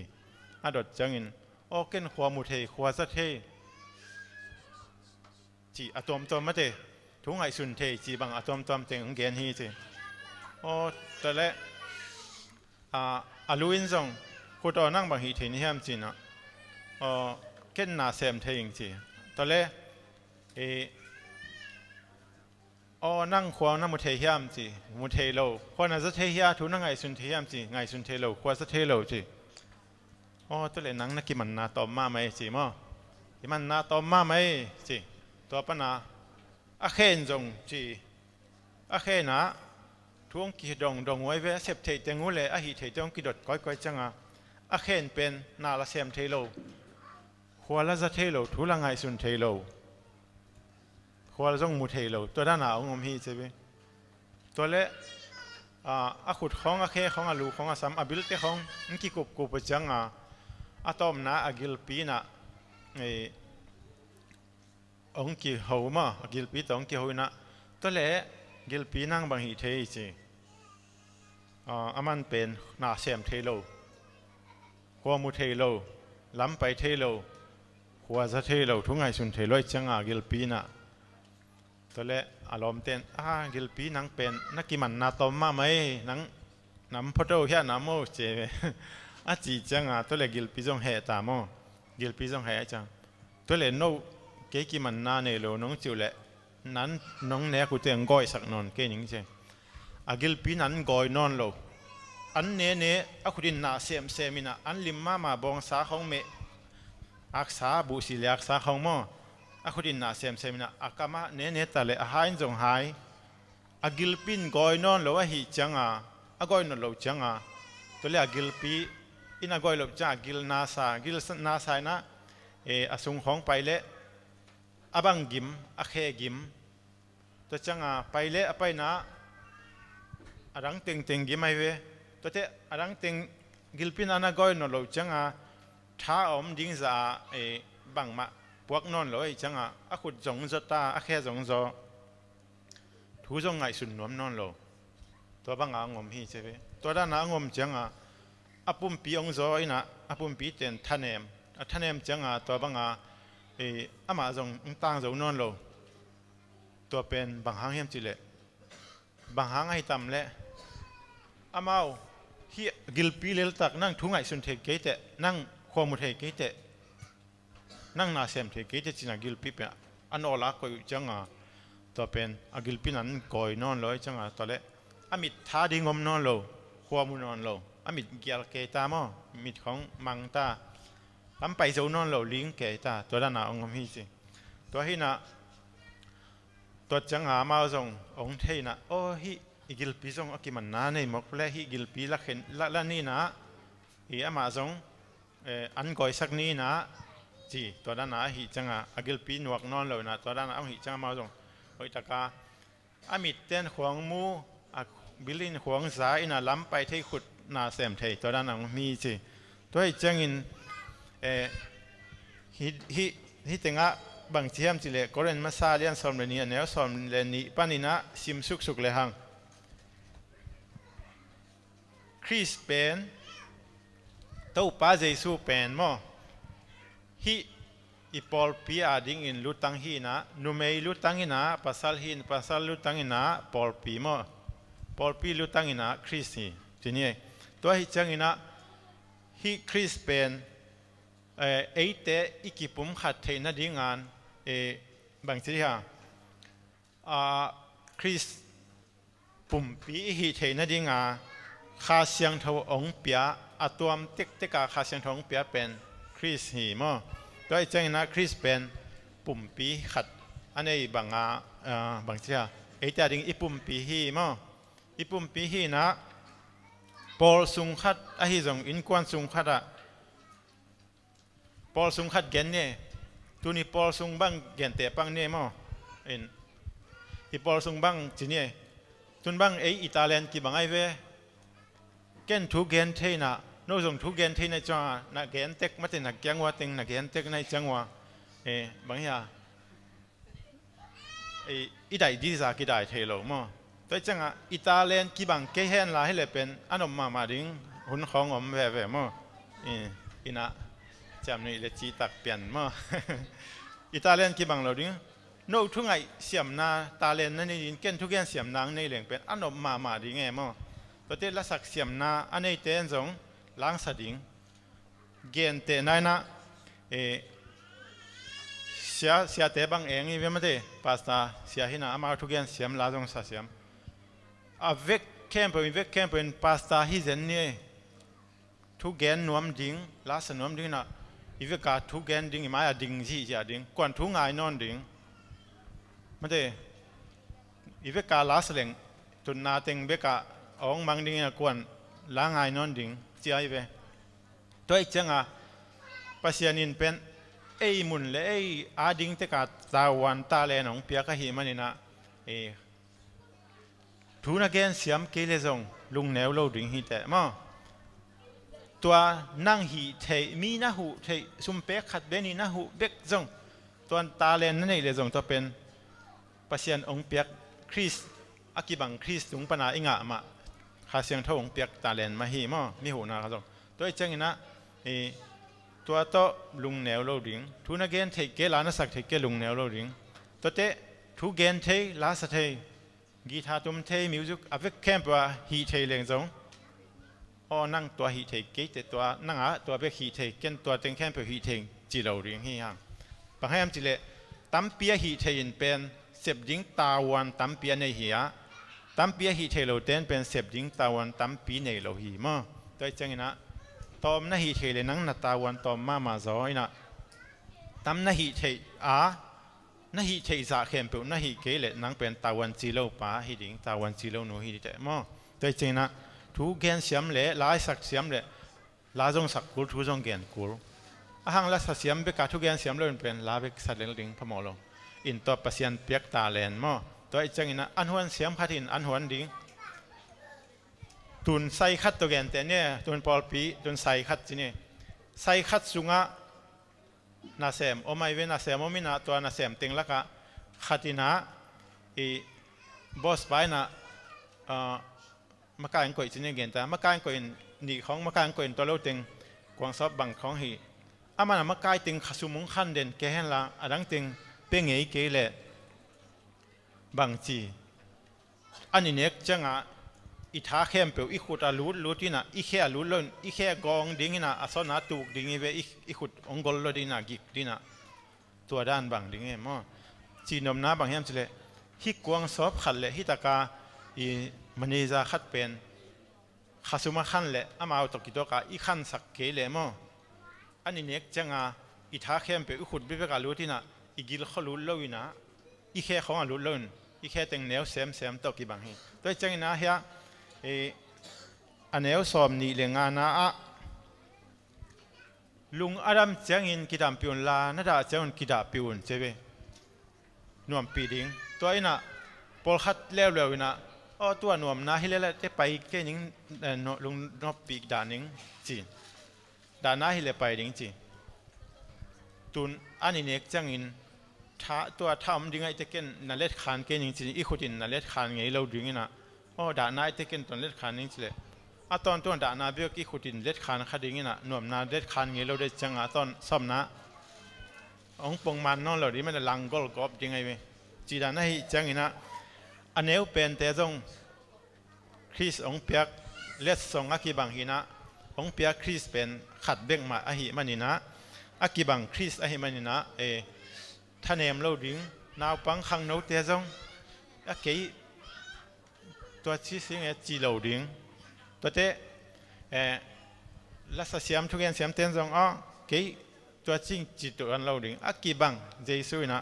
อาดดจังอินโอเกนขวามุเทขวาสัตเทจีอะตอมตัวมาเตทุงไอสุนเทจีบังอะตอมเต็งองเกนฮีจีโอแต่ละลูอินซงขุดนั่งบังฮีเทนยามจีนะเกนนาเซมเทงจีแต่ละนั่งขวางนั่งมุเทียมจีมุเทโลคนนั้นจะเทียทุนั่งไงสุนเทียมจีไงสุนเทโลขวาจะเทโลจีตัวเล่นนั่งนักกิมันนาตอมมาไหมจีมั้งกิมันนาตอมมาไหมจีตัวปนาอาเคนจงจีอาเคนนะทุ่งกีดงไว้เวเสพเทเตงูเลยอาหิเทจงกีดดก้อยจังอาเคนเป็นนาละเซมเทโลขวาละจะเทโลทุลังไงสุนเทโลขวาจงมุเทโลตัวด้านหน้าองค์ฮีใช่ไหมตัวเละอาขุดของอาเคของอาลูของอาสัมอาบิลเตของนี่กี่กุบจังอาตอมนะอากิลปีนะองกี่หัวมาอากิลปีตัวองกี่หัวนะตัวเละกิลปีนั่งบางฮีเทใช่อามันเป็นนาเซมเทโลขวามุเทโลล้ำไปเทโลขวาจะเทโลทุกไงสุนเทโลจังอากิลปีนะตัวเละอารมณ์เต้นกิลปีนังเป็นนักกิมันนาตอมมาไหมนังน้ำพอดเอาแค่น้ำโมเจจีจังตัวเละกิลปีจงเหตามโมกิลปีจงเหจังตัวเละโนเกกิมันนาเนโลน้องจิวเละนั้นน้องเนี้ยกูเตียงก้อยสักนอนเกยิงเจกิลปีนั้นก้อยนอนโลอันเนี้ยคุณดินนาเซมินะอันลิมมาบองสาของเมอักษาบุศิลอักษาของโมคุณดินนาเซมินะอากามาเนี้ยแต่เลยหายจงหายกิลปีนก้อยนอนโลว่าหิจังก้อยนอนโลจังตัวเละกิลปีอินก้อยโลจังกิลนาซานะสุงของไปเละบังกิมเคกิมตัวจังไปเละไปนะรังเต็งกิมไม่เวตัวเจ้รังเต็งกิลปีนาก้อยนอนโลจังท้าอมดิ้งจะบังมาพวกนอนเลยจังขุดจงจตาเคจงจทูจงไงสุนนวมนอนโลตัวบังงมฮีใช่ไหมตัวด้านงมจังปุ่มปีองจอยนะปุ่มปีเต็นทันเอมจังตัวบังมาจงตั้งจงนอนโลตัวเป็นบังหางเฮียมจิเลบังหางให้ต่ำเละมาฮีกิลปีเลลตักนั่งทุ่งไงสุนเทเกตนั่งความมุเทเกตนั่งนาเซมเทเกตจินากิลปีเป็นอันโอลาก็จังตัวเป็นกิลปีนั้นก่อยนอนเลยจังตัวเละมิดท้าดิ่งมนอนโลความมุนอนโลมิดเกียร์เกตามอมิดของมังตาลำไปโซนอนโลลิงเกตาตัวด้านหน้าองค์ฮีสิตัวฮีนะตัวจังมาส่งองค์เทนะโอ้ฮีกิลปีส่งกิมันนาในมกและฮีกิลปีละเห็นละนี่นะมาส่งอันก่อยสักนี้นะจีตัวด้านหน้าฮีจังกิลปีนวกนอนเลยนะตัวด้านหน้าองค์ฮีจังมาส่ง อยตะกาอามิดเต้นขวางมูบิลินขวางสาอินาล้ำไปที่ขุดนาเสมเทยตัวด้านมีสิตัวให้เจ้าอินฮิตงะบางเทียมจิเลก็เรียนมาซาเลียนสอนเรนีแนวสอนเรนีปานินะซิมสุกเลยหังคริสเป็นเต้าป้าเจสูเป็นมั้งฮิอีพอลปีอาดิ้งอินลุตังฮีนะนูเมย์ลุตังอินะภาษาลุตังอินะพอลปีมั้งพอลปีลุตังอินะคริสฮีทีนี้ตัวฮิจังอินะฮิคริสเป็นเอเตอีกิปุ่มขัดเทนดิ้งงานบางทีฮะคริสปุ่มปีฮิเทนดิ้งงานข้าเสียงทองเปียอัตวมเต็กข้าเสียงทองเปียเป็นคริสฮีมั้งโดยเจ้าหน้าคริสเป็นปุ่มปีขัดอันนี้บางทีฮะเอเตดิ้งอีปุ่มปีฮีมั้งอีปุ่มปีฮีนะพอลสุงขัดอะฮิจงอินควันสุงขัดอะพอลสุงขัดเกนเนี่ยตัวนี้พอลสุงบังเกนเตะปังเนี่ยมั้งอีพอลสุงบังจีเนี่ยตุนบังอิตาเลียนกี่บังไอเวเกนทุกเกนเทน่ะโน้ตส่งทุกเกนเทในจังนักเกนเต็กมาเต็นักจังหวะเต็งนักเกนเต็กในจังหวะบางอย่างอีได้ดีสักกี่ได้เทโลมั้งตัวจังอิตาเลียนกี่บังเกเฮนลาให้เลยเป็นอันอมมาดิ้งหุ่นของอมแว่มั้งอินะจำนี่เลยจีตักเปลี่ยนมั้งอิตาเลียนกี่บังเราดิ้งโน้ตทุกไงเสียมนาตาเลียนนั่นนี่เกนทุกเกนเสียมนางในเหลียงเป็นอันอมมาดิ้งไงมั้งตัวเตละสักเสียมนาอันนี้เต้นจงล้างสะดิ้งเกนเตนายนะเสียเตบังเองนี่เว้ยมั้งเตภาษาเสียหินะอามาทุกเกนเสียมลาจงเสียมเวกแคมเป็นภาษาฮิเซนเนี่ยทุกเกนนวมดิ้งลาสนวมดิ้งนะอีเวกาทุกเกนดิ้งมาดิ้งที่จะดิ้งกวนทุกไงนอนดิ้งมั้งเตอีเวกาลาสเลงตุนนาเต็งเวกาองมังดิ้งกวนล้างไงนอนดิ้งเจ้าอีเวตัวอีกจังปัสยานินเป็นมุนเลยอาดิ้งเตกาตาวันตาเลนองเปียกหิมันนี่นะทุนเกนเสียมเกลซงลุงแนวโลดิ้งฮิแต่มั้งตัวนั่งหิเทมีนะหูเทซุมเปกขัดเบนี่นะหูเบกซงตัวตาเลนนั่นเองเลยซงตัวเป็นปัสยานองเปียกคริสอากิบังคริสตุงปนาอิงะมาข้าเสียงทองเปียกตาเลนมาหิมั้งมีหูนะครับตัวจังนะตัวโตลุงแนวโลดิ้งทุนเกนเทเกลานะสักเทเกลุงแนวโลดิ้งตัวเตทุเกนเทลาสเทกีตาร์ตุ้มเทมิวสิกอเวกแคมป์ว่าฮีเทเลงจงนั่งตัวฮีเทเกตตัวนั่งตัวเวกฮีเทเกนตัวเต็งแคมป์ฮีเทจีเราเรียงฮีฮังบางแห่งจีเลตั้มเปียฮีเทยินเป็นเสพดิ้งตาวันตั้มเปียในเหียตั้มเปียฮีเทโลเต้นเป็นเสพดิ้งตาวันตั้มปีในโลหีมั้งตัวจังนะตอมน่าฮีเทเลนังนาตาวันตอมมาจอยนะตั้มน่าฮีเทน่าฮีเทสาเข้มเปิลน่าฮีเกลนังเป็นตาวันจีโลป้าฮีดิ้งตาวันจีโลโนฮีแต่มั้งตัวจริงนะทุกเกนเสียมเล่ลายสักเสียมเล่ลาจงสักกุลทุกจงเกนกุลหังลาสักเสียมเบกาทุกเกนเสียมเล่เป็นลาเบกสัตว์เลี้ยงดิ้งพมอลงอินตัวปัสยันเปียกตาเลนมั้งตัวจริงนะอันหวนเสียมขัดอินอันหวนดิ้งตุนใส่ขัดตัวเกนแต่เนี่ยตุนพอลปีตุนใส่ขัดจีเนี่ยใส่ขัดสุงะนาเซมโอไม่เวนาเซมโอมินาตัวนาเซมติงละกะขัดินะบอสไปนะมาการก่อยจีเนี่ยเกนแต่มาการก่อยนี่ของมาการก่อยตัวเราติงกวางซอบบังของฮีอามันมาการติงขสุมุงขันเด่นแกเห็นละอันดังติงเป็นไงเกลบังจีอันนี้เนี่ยจังอีท้าเข้มเปล่าอีขุดอาลุดที่น่ะอีแค่ลุดล้นอีแค่กองดิ้งน่ะอาสนะตูกดิ้งเวอีขุดองกอลลดิน่ะกิกดิน่ะตัวด้านบางดิ้งมั้งจีนมน้าบางแห่งเลยฮิกวางซอบขัดเลยฮิตากาอีมันนี่จะขัดเป็นข้าสุมาขันเลยอามาเอาตกิโตกาอีขันสักเกลมั้งอันนี้เนี่ยจังอีท้าเข้มเปล่าอีขุดบิเวกาลุดที่น่ะอีกิลขลุดล้วนน่ะอีแค่ของลุดล้นอีแค่แต่งแนวเซมตกิบางฮีตัวจังนะเฮียอันเอวสอมนี่เลงานะลุงอาดัมเจ้าอินกิดามปิวนลานาดาเจ้าอินกิดาปิวนเจเว นวมปีดิงตัวไอ้น่ะปอลคัดเร็วๆนะอ๋อตัวนวมนะให้เล่ๆจะไปแค่ยิงลงนอบปีกด่านนิงจีด่านน้าให้เล่ไปดิงจีตุนอันนี้เนี่ยจังอินท้าตัวทำยังไงจะเกินนั่นเล็ดขานเกินยิงจีอีกคนดินนั่นเล็ดขานไงเราดึงนะอ๋อด่านน้าจะเกินตอนเล็ดขานนิงจีเลยตอนด่านน้าเบี้ยกี่คนดินเล็ดขานคดีงี้นะนวมน้าเล็ดขานไงเราได้จังตอนซ้ำนะองปงมันนอนเหล่านี้มันลังกอลกอบยังไงไหมจีด่านน้าให้จังอินนะอันนี้เป็นแต่จงคริสองเปียกเล็ดส่งอากิบังหินะองเปียกคริสเป็นขัดเบ่งมาอาหิมันนี่นะอากิบังคริสอาหิมันนี่นะท่านเอ็มเล่าดิ้งนาวปังขังนาวแต่จงอาเกยตัวที่สิ่งจีเล่าดิ้งตัวเตลักษณะเสียมทุกอย่างเสียมเต้นจงอ๋อเกยตัวจริงจีตัวอันเล่าดิ้งอากิบังเจสุยนะ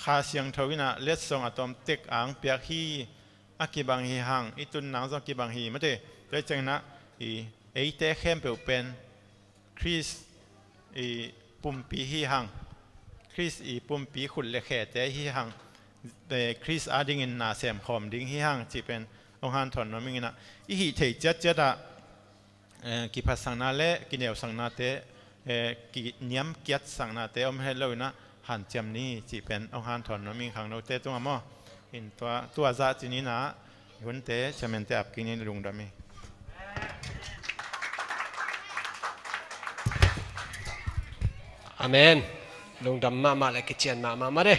ข้าเสียงทวินะเล็ดส่งอะตอมเต็กอ่างเปียกฮีอากิบังฮีหังอีตุนนางส่งกิบังฮีไม่ได้โดยจังนะเตะเข้มเปลวเป็นคริสปุ่มปีฮีหังคริสปุ่มปีขุดเล็กแค่แต่ฮีหังแต่คริสอาดิ้งอินนาเสียมขอมดิ้งฮีหังจีเป็นองค์ฮันถอนน้องมิงนะอีหีเทจัดกิพัสสังนาเล่กินเอวสังนาเตกิเนียมเกียรสังนาเตอมให้เรานะหันเจียมนี้จีเป็นองค์ฮันถอนน้องมิงขังเราเตตัวมั่วเห็นตัวซาจีนี้นะหุ่นเตะจะเป็นเตะอับกินนี่ลุงดามีอาเมนลุงดำมาเลยกิจเจียนมาเด้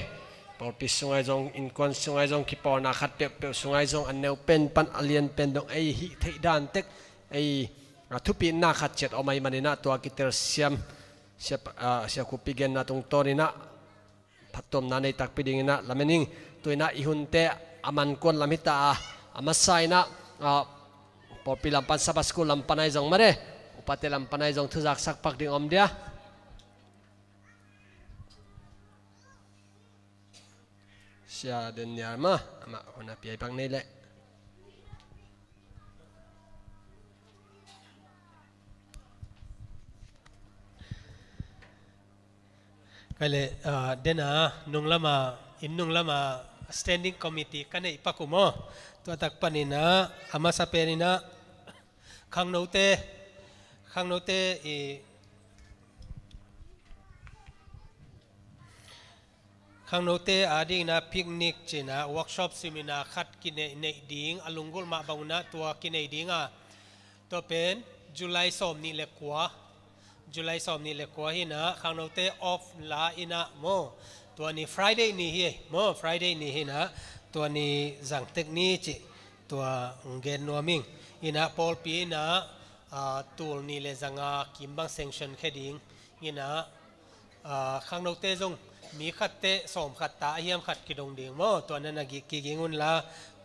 ปอปิสุงไอจงอินควันสุงไอจงคิปอนาขัดเปียวสุงไอจงอันเนวเป็นปันอเลียนเป็นดงไอฮิเทดานเต็กไอทุปีนาขัดเจ็ดเอาไม่มันนี่นะตัวกิเตอร์เสียคุปิเกนนะตรงตัวนี่นะพัดตมนาในตักปิดิงนะลำมิงตัวน่ะอีหุ่นเตะอามันกวนลำหิตาอามาไซนะปอปิลำปันสับสกุลลำปันไอจงมาเด้อุปเตลำปันไอจงทุจักสักปักดิ่งอมเดียเสียเดินยามาหัวหน้าปีไอปังนี่แหละก็เลยเดน่านุ่งละมาอินนุ่งละมา standing committee กันในปักกุโมตัวตักปนินะอามาสเปนินะขังโนเตขังโนเตอาดิ้งนะพิกนิกจีนะเวิร์กช็อปซิมินาคัดกินในดิ้งอลุงกุลมาบังนะตัวกินในดิ้งตัวเป็นจุลัยสมนี่เล็กกว่าจุลัยสมนี่เล็กกว่าฮินะขังโนเตออฟลาอินะโมตัวนี้ Friday นี่เฮโม Friday นี่ฮินะตัวนี้จังเทคนิคตัวเกนนัวมิงฮินะพอลปีนะตัวนี้เลยจังกิมบังเซงชันแค่ดิ้งฮินะขังโนเตจงมีขัดเตะสมขัดตาเฮียมขัดกิดงดิ่งโมตัวนั้นกิกิงุนละ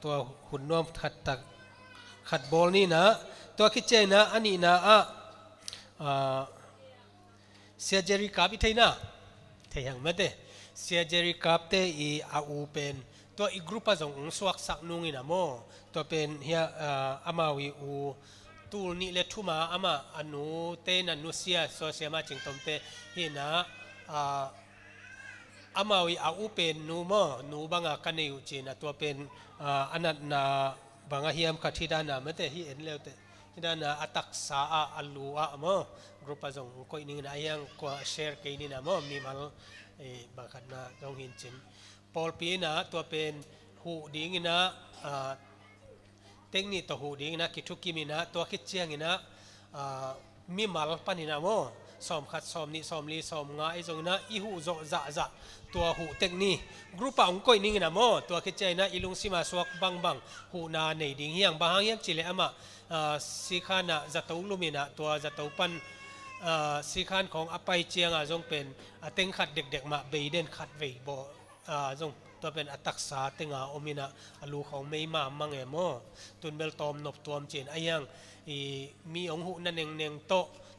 ตัวหุ่นนวมขัดบอลนี่นะตัวคิดเจนะอันนี้นะเสียเจริกับอีเทนะเทียงไม่เตเสียเจริกับเตอีอาอูเป็นตัวอีกรุ๊ปจงสวักสักนุ่งอินะโมตัวเป็นเฮียอามาวิอูตูนี่เลทุมาอามาอนุเตนันนุเซียโซเซียมาจึงตมเตฮินะอามาวิอาอูเป็นนูโมนูบังกันในอุจินะตัวเป็นอันนั้นนะบังเฮียมขัดที่ด้านน่ะไม่แต่ที่เห็นแล้วแต่ที่ด้านน่ะอัตักษาอัลลูอะโมกรุ๊ปจงก็อินี่นะยังก็แชร์กันนี่นะโมมีมาบังคับนะจงหินจินพอลปีนะตัวเป็นหูดิ้งนะเทคนิคตัวหูดิ้งนะคิดทุกิมินะตัวคิดเชียงนะมีมาลปันนะโมสอมขัดสอมนี่สอมลีสอมงาไอจงนะอีหูจะตัวหูเทคนิคกรุ๊ปองก็อินี่นะโมตัวคิดเจนะอีลุงซิมาสวกบังหูนาในดิ้งเฮียงบางเฮียงจิเลอะมาสิขานะจะตัวลุมินะตัวจะตัวปันสิขานของอภัยเจียงจงเป็นเต็งขัดเด็กๆมาเบยเดนขัดเวบจงตัวเป็นอัตักษาเต็งอมินะลูกของไม่มามังเอโมตุนเบลตอมนบตัวมจีนอายังมีองหุนันเนงโต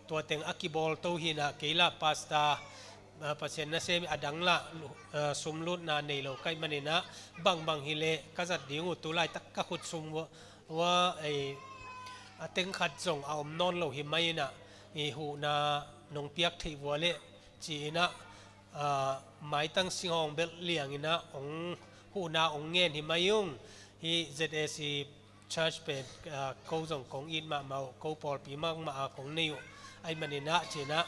ตัวเต็งอักิบอลโตหินะเกลาพาสตาปัจเจนเซมอดังละสมรุนนาในโลกไกมันนะบังฮิเลกัจัดดิ้งอุตุไลตักกะขุดสมว่าเต็งขัดจงเอานอนโลหิมัยนะหูนานงเปียกที่วัวเละจีนะ หมายตั้งสิงหงเบลเลียงนะองหูนาองเงินหิมายุงฮี ZAC Church เป็นเขาส่งของอินมาเขาปอลปีมากมาของนิวไอ้มันนี่นะจีนะ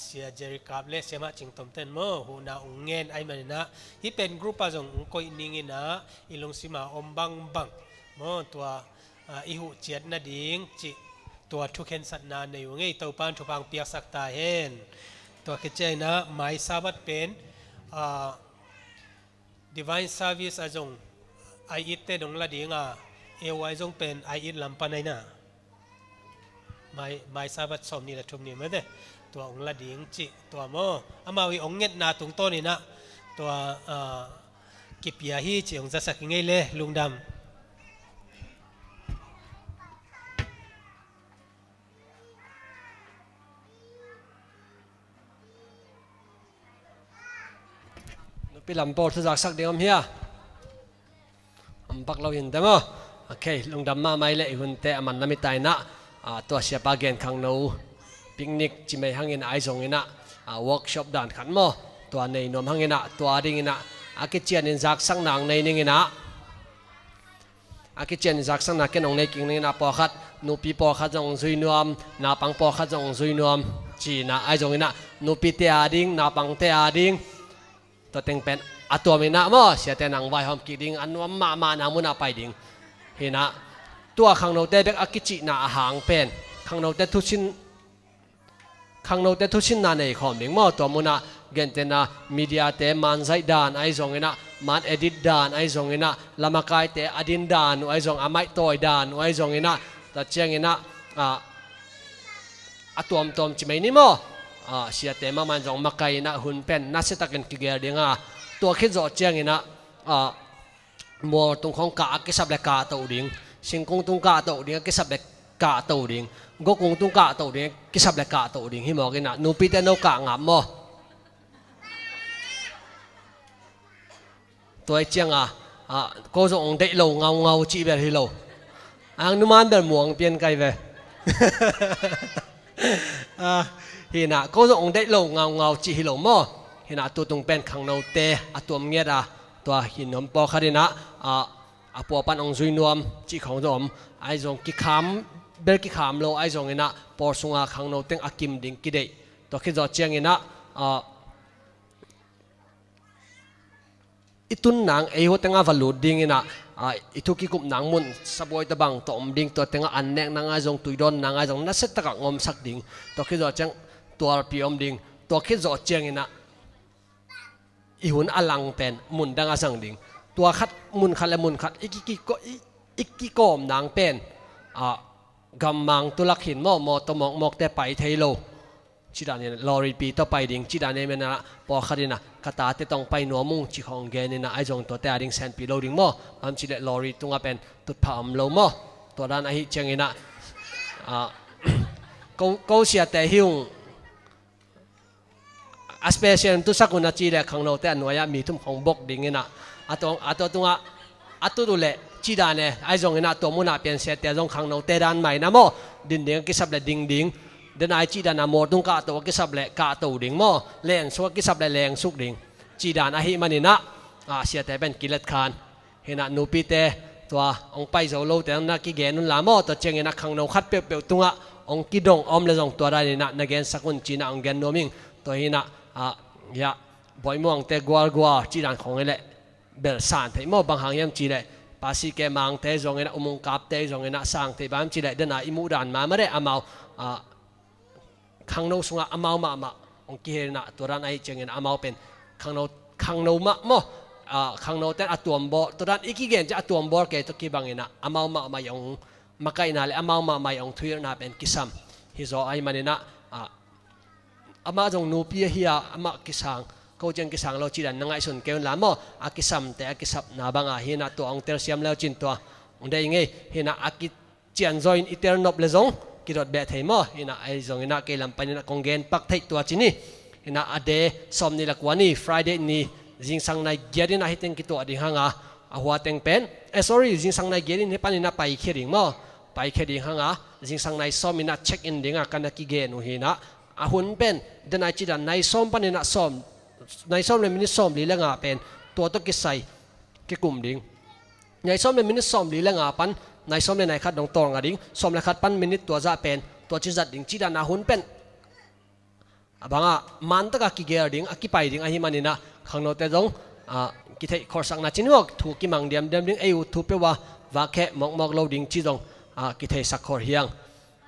เสียเจริกาเลเสียมาจิงตอมเต้นโมหูนาองเงินไอ้มันนี่นะฮีเป็นกรุ๊ปส่งก็อินิงินะอิลงสิมาอมบังบังโมตัวอิหุเจียดนาดิงจิตัวทุกเห็นสัตนาในวงไงตัวปานทุพังเปียกสักตาเห็นตัวคิดใจนะหมายสาบัดเป็นDivine Service อาจงไออิตเตดงละดีงาเอวไอจงเป็นไออิตลำปันไอนะไม่สาบัดสมนี่แหละทุกนี่ไม่ได้ตัวองละดีงจิตัวโมอามาวิองเงตนาตรงต้นนี่นะตัวกิบยาฮีจิองจะสักไงเลยลุงดำปีลำโพดทุกสักเดียวเฮียปักเราเห็นแต่มั้งโอเคลุงดำมาไม่เละหุ่นเตะมันน้ำมิตายนะตัวเสียปาเกนขังนูปิกนิกจิไม่หังเงินไอซงเงินเวิร์กช็อปด่านขันมั้งตัวในนวมหังเงินตัวดิ่งเงินอากิเจียนจักสังนางในนิ่งเงินอากิเจียนจักสังนางเกนองในกิ่งเงินปอขัดนูปีปอขัดจงซุยนวมนาปังปอขัดจงซุยนวมจีน่าไอซงเงินนูปีเตะดิ่งนาปังเตะดิ่งตัวเต็งเป็นตัวมีนะมั้งเสียแต่นางไว้หอมกิดิ่งอันว่ามานางมุนาไปดิ่งเห็นนะตัวขังโนเตเด็กอากิจิน่าหางเป็นขังโนเตทุชินนาในคอมดิ่งมั้งตัวมุนาเกนเตนะมีเดียเตมันไซดานไอซงเงินมันเอดิตดานไอซงเงินลามากายเตอดินดานไอซงอาไม่ตัวดานไอซงเงินแต่เชียงเงินตัวจิไม่นี่มั้งเสียแต่มามันจงมาไกลนะหุ่นเป็นนักเสตกันกิเกอร์เดียงตัวคิดจอดเจียงนะมัวตรงของกากิสับเล็กกาตัวดิ่งสิงคงตรงกาตัวดิ่งกิสับเล็กกาตัวดิ่งกกงตรงกาตัวดิ่งกิสับเล็กกาตัวดิ่งหิมอกินะนูปีเตนกางามมั้งตัวเจียงก็จะองเดโลเงาจีเบลฮิโลอังนุมันเดินมวงเปลี่ยนไกลไปเห็นก็จะองได้ลงเงาจีฮิโลมอเห็นตัวตรงเป็นขังโนเตตัวเมียตัวหินนมปอคารินะปัวปันองซุยนวมจีของจอมไอจงกิขามเบลกิขามโลไอจงเห็นปอสุงขังโนเต็งอากิมดิ่งกิเดตัวคิดจอดเจียงเห็นอิตุนนางหัวเต็งอาวัลูดิ่งเห็นอิทุกิกุมนางมุนสบวยตะบังตัวอมดิ่งตัวเต็งอันเนกนางไอจงตุยดอนนางไอจงนัสเซตตะกังอมสักดิ่งตัวคิดจอดเจียงตัวปีอมดิ่งตัวคิดจอดเจียงเห็นอีหุ่นอลังเป็นมุนดังอาสังดิ่งตัวคัดมุนคัดและมุนคัดอีกโกมนางเป็นกำมังตุลักหินมอตมองมอกแต่ไปเทโลจิดานี่ลอรีปีต่อไปดิ่งจิดานี่มันนะพอคัดนะคาตาเตต้องไปหนัวมุงจิของเกนี่นะไอจงตัวแต่ดิ่งแซนปีโลดิ่งมอมันจิเลลอรีตุงเป็นตุดพามโลมอตัวด้านไอเจียงนะเขาเสียแต่หิวอาสเปเชียนตุสักุนาจีเล่ขังโนเตอันวายมีทุ่มของบกดิ่งนะตัวดูเล่จีดานเนี่ยไอจงนะตัวมุนาเปลี่ยนเสียแต่จงขังโนเตด้านใหม่นะโมดินเดียงกิสับเล่ดิ่งเดินไอจีดานะโมตุงกาตัวกิสับเล่กาตัวดิ่งโมแรงสวกิสับเล่แรงสุกดิ่งจีดานอหิมันนี่นะเสียแต่เป็นกิเลสคานเห็นนูปีเตตัวองไปโซโลแต่นักกิเกนุนลามอตัวเจงนะขังโนคัดเปียวตุงองกิดงอมเลยจงตัวได้นะนักเกนสักุนจีนะองเกนโนมิงตัวนี้นะยาบอยม่วงแต่กัวจีดันของเละเบลสานเทมอบางหางยามจีเละภาษีแกมังเตจงเงนะอุโมงกับเตจงเงนะสร้างเทบามจีเละเดินหน้าอิมูดันมาไม่ได้อามาขังโนสุงอามาองกิเฮนะตัวนั้นไอเจงเงนะอามาเป็นขังโนมะโมขังโนแต่ตัวมบอตัวนั้นอีกกี่เกนจะตัวมบอเกตุกีบังเงนะอามาไม่ยองมาไกนาเลยอามาไม่ยองทุยนะเป็นกิซัมฮิโซไอมันนะอามาจงนูปีเฮียอามากิสังเขาจังกิสังเราจีดันนังไอส่วนเกี่ยวลามอากิซัมแต่อากิซับนาบังเฮียนะตัวองเตอร์เซียมแล้วจินตัวองได้ยังไงเฮียนะอากิเจียนจอยอิเตอร์นบเลซงกิรดเบทเฮมเฮียนะไอจงเฮียนะเกลัมปันนะคงเกนปักไทยตัวจีนี่เฮียนะอเดสอมนี่ละกว่านี่ Friday นี่จิงสังในเกียรินะฮิตเองกิตัวอดีหางหัวเต็งเป็นsorry จิงสังในเกียรินี่ปันนะไปเขียริงไปเขียริงหางจิงสังในสอมนี่นะเช็คอินดิ่งกันนะกิเกนุเฮียนะหุ่นเป็นเดินไอจีดันในซ้อมปันนี่นะซ้อม ในส้มเลยมินิส้มลีและงาเป็นตัวตกิใส่กิกลุ่มดิ้งในส้มเลยมินิส้มลีและงาปันในส้มเลยในคัดดงตองดิ้งส้มเลยคัดปันมินิตัวจะเป็นตัวจิจัดดิ้งจีดานาหุนเป็นบางมันตะกกิเกอดิ้งกิไปดิ้งอาหิมันนี่นะข้างนอกแต่ตรงกิเทคอร์สังนาจินวกถูกกิมังเดียมดิ้งอายุถูกเปว่าว่าแค่มอกโลดิ้งจีดงกิเทสักคอร์เฮียง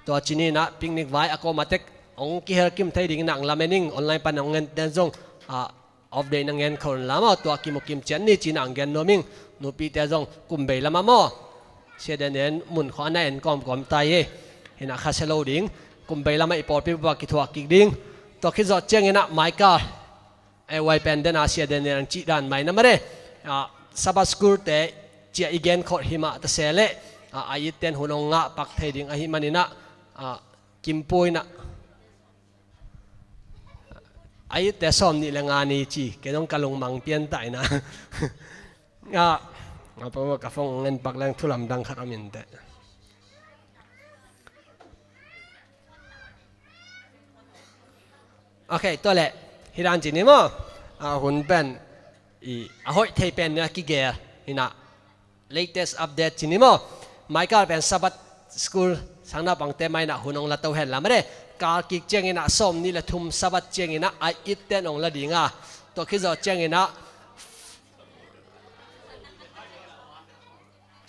ตัวจีนี่นะปิงนิกไว้อากมาเทคองกิเฮร์กิมไทยดิ้งนังลาเมนิงออนไลน์ปันองเงินเดินจงออฟเดย์นังเงินคนละมาตัวกิมกิมเจนนี่จีนังเงินโนมิงนูปีเตจงกุมเบลละมาโมเสียเดนเนมุนขวานเอ็นกอมตายเห็นอาคาเซโลดิ้งกุมเบลละมาอีปอร์ปีบักกิทัวกิดิ้งตัวคิดจะเจงเงินไมค์การไอไวเป็นเดนอาเซียเดนเนนจีดันไม่นั่นมาเร่ซาบัสกูร์เตเจียอีเกนขอหิมะตะเซเลอายุเต็นหุ่นงะปักเทดิ้งอาหิมันนี่นะกิมปุยนะอายุแต่ซ้อมนี่แหละงานนี้จีแกต้องกะลงมังเปลี่ยนไตนะเพราะว่ากระฟงเงินปักแรงทุลำดังขัดอามินแต่โอเคตัวแหละฮิรันจีนี่มั้งหุ่นเป็นหอยเทเป็นเนี่ยกิเกอร์นี่นะ latest update จีนี่มั้งไมค์การเป็นสับสกูลสังนับบังเตไม่นะหุ่นองละตัวเห็นละไม่ได้การกิเจงนะส้มนี่แหละทุ่มสับเจงนะไออิตเตนองละดิ่งตัวคิดว่าเจงนะ